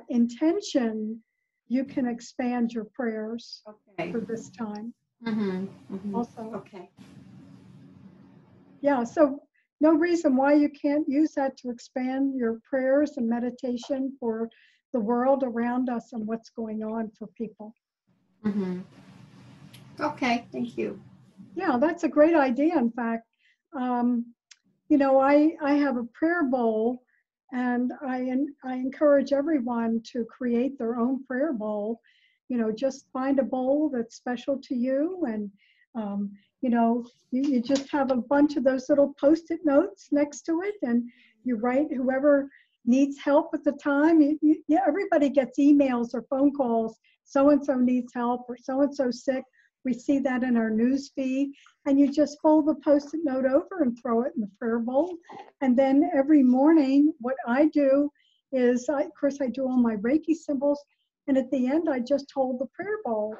intention, you can expand your prayers Okay. for this time. Mm-hmm. Mm-hmm. Also, Okay. yeah. So no reason why you can't use that to expand your prayers and meditation for the world around us and what's going on for people. Mm-hmm. Okay. Thank you. Yeah, that's a great idea. In fact, um, you know, I have a prayer bowl, and I encourage everyone to create their own prayer bowl. You know, just find a bowl that's special to you, and you know, you just have a bunch of those little Post-it notes next to it, and you write whoever needs help at the time. Yeah, everybody gets emails or phone calls. So and so needs help, or so and so sick. We see that in our news feed, and you just fold the Post-it note over and throw it in the prayer bowl. And then every morning, what I do is, of course, I do all my Reiki symbols, and at the end, I just hold the prayer bowl.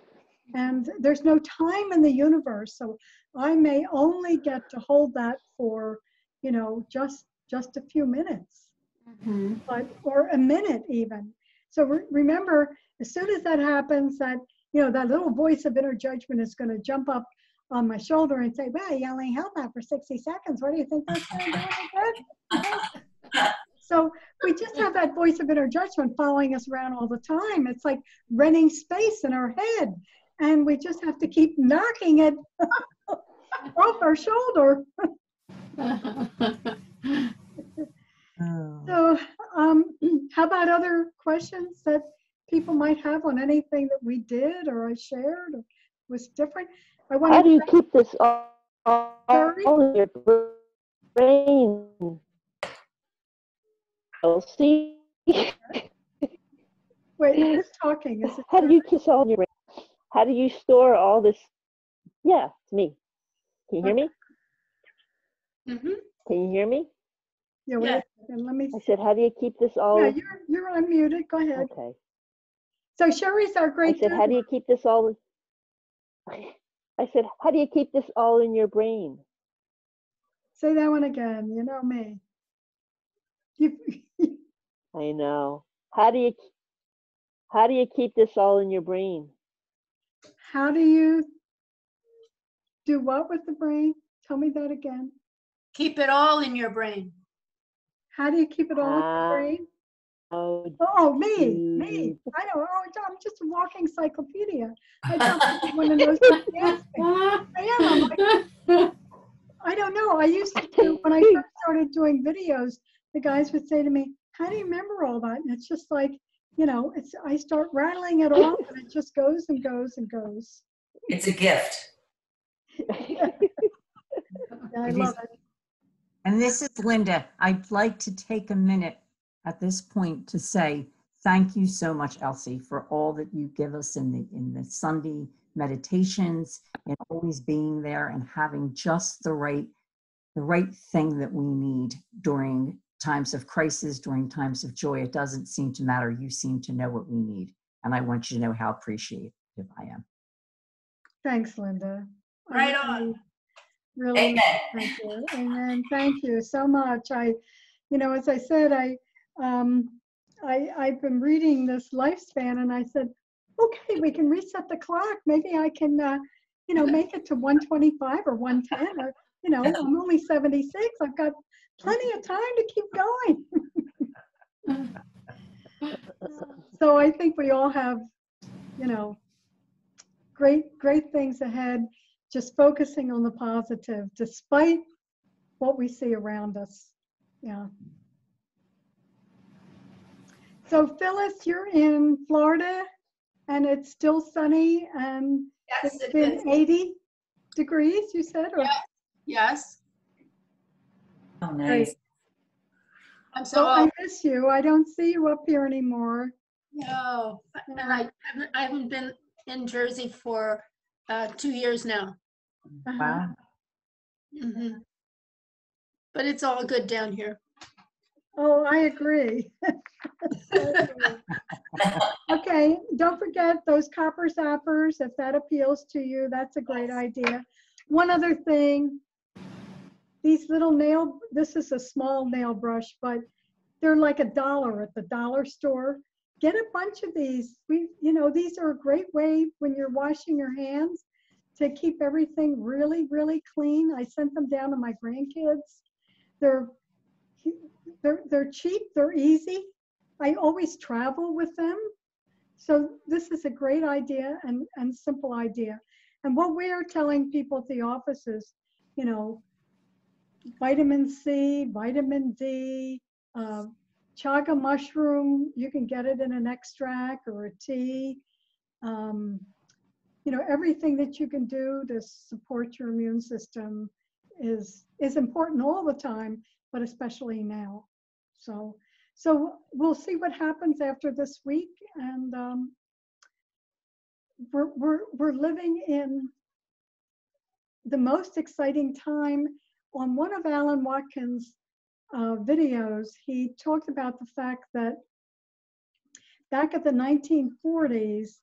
And there's no time in the universe, so I may only get to hold that for, you know, just a few minutes, Mm-hmm. or a minute even. So remember, as soon as that happens, that, you know, that little voice of inner judgment is going to jump up on my shoulder and say, well, you only held that for 60 seconds. What do you think that's going to do any good? So we just have that voice of inner judgment following us around all the time. It's like renting space in our head, and we just have to keep knocking it off our shoulder. Oh. So how about other questions that people might have on anything that we did or I shared or was different? I want How do to you keep this all Sherry? in your brain, Elsie? Wait, who's talking? Is it How do Sherry? you keep this all in your brain? How do you store all this? Yeah, it's me. Can you hear me? Mm-hmm. Can you hear me? Yeah, wait a second. Let me I see. said, how do you keep this all? Yeah, you're unmuted. Go ahead. Okay. So Sherry's our I great said, how do doula. you keep this all? I said, how do you keep this all in your brain? Say that one again. You know me. You, I know. How do you keep this all in your brain? how do you do what with the brain? Tell me that again. Keep it all in your brain. How do you keep it all in your brain? How Oh, me. do I know. Oh, I'm just a walking encyclopedia. I don't want to know something else. I am. I'm like, I don't know. I used to do, when I first started doing videos, the guys would say to me, how do you remember all that? And it's just like, you know, I start rattling it off, and it just goes and goes and goes. It's a gift. Yeah, I love it. And this is Linda. I'd like to take a minute at this point to say thank you so much, Elsie, for all that you give us in the Sunday meditations, and always being there and having just the right thing that we need during times of crisis, during times of joy. It doesn't seem to matter. You seem to know what we need. And I want you to know how appreciative I am. Thanks, Linda. Right on. Really, Amen. thank you. Amen. Thank you so much. You know, as I said, I've been reading this lifespan, and I said, okay, we can reset the clock. Maybe I can, you know, make it to 125 or 110, or, you know, I'm only 76. I've got plenty of time to keep going. So I think we all have, you know, great things ahead. Just focusing on the positive, despite what we see around us. Yeah. So Phyllis, you're in Florida, and it's still sunny, and Yes, it's it been is. 80 degrees, you said? Or? Yeah. Yes. Oh, nice. Great. I'm So I so, miss you. I don't see you up here anymore. no, and I haven't been in Jersey for 2 years now. Uh-huh. Wow. hmm But it's all good down here. Oh, I agree. Okay, don't forget those copper zappers. If that appeals to you, that's a great idea. One other thing, these little this is a small nail brush, but they're like $1 at the dollar store. Get a bunch of these. These are a great way when you're washing your hands to keep everything really, really clean. I sent them down to my grandkids. They're cheap, they're easy. I always travel with them. So this is a great idea and simple idea. And what we are telling people at the office is, vitamin C, vitamin D, chaga mushroom, you can get it in an extract or a tea. Everything that you can do to support your immune system is important all the time, but especially now. So we'll see what happens after this week, and we're living in the most exciting time. On one of Alan Watkins' videos, he talked about the fact that back at the 1940s,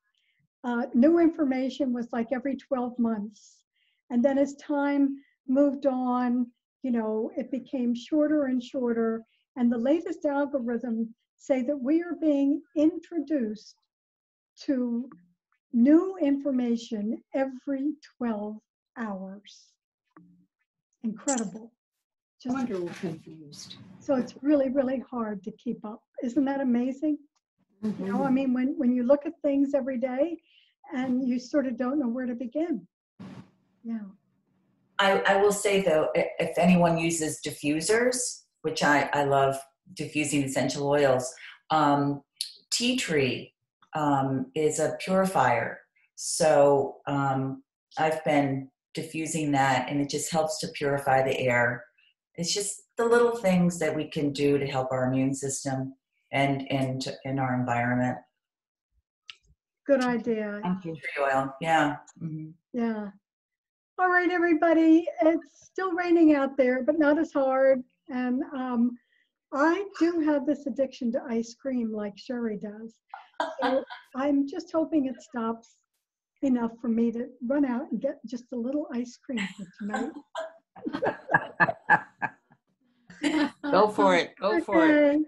new information was like every 12 months. And then as time moved on, it became shorter and shorter. And the latest algorithms say that we are being introduced to new information every 12 hours. Incredible. I wonder we're confused. So it's really, really hard to keep up. Isn't that amazing? Mhm. I mean, when you look at things every day and you sort of don't know where to begin. Yeah. I will say though, if anyone uses diffusers, which I love diffusing essential oils, tea tree is a purifier. So I've been diffusing that, and it just helps to purify the air. It's just the little things that we can do to help our immune system and in our environment. Good idea. Thank you. Tree oil, yeah. Mm-hmm. Yeah. All right, everybody. It's still raining out there, but not as hard. And I do have this addiction to ice cream like Sherry does. So I'm just hoping it stops enough for me to run out and get just a little ice cream for tonight. Go for it. Go for it.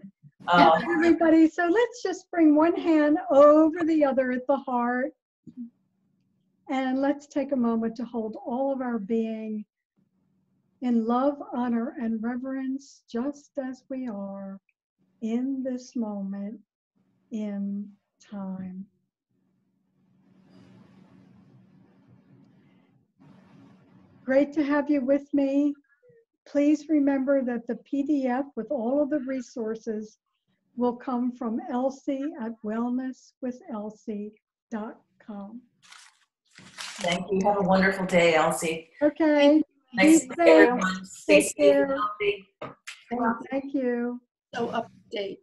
Okay. Everybody, so let's just bring one hand over the other at the heart. And let's take a moment to hold all of our being in love, honor, and reverence, just as we are in this moment in time. Great to have you with me. Please remember that the PDF with all of the resources will come from Elsie at wellnesswithelsie.com. Thank you. Have a wonderful day, Elsie. Okay. Nice Be to see safe. everyone. Stay Take safe and care. healthy. Thank you. So up to date.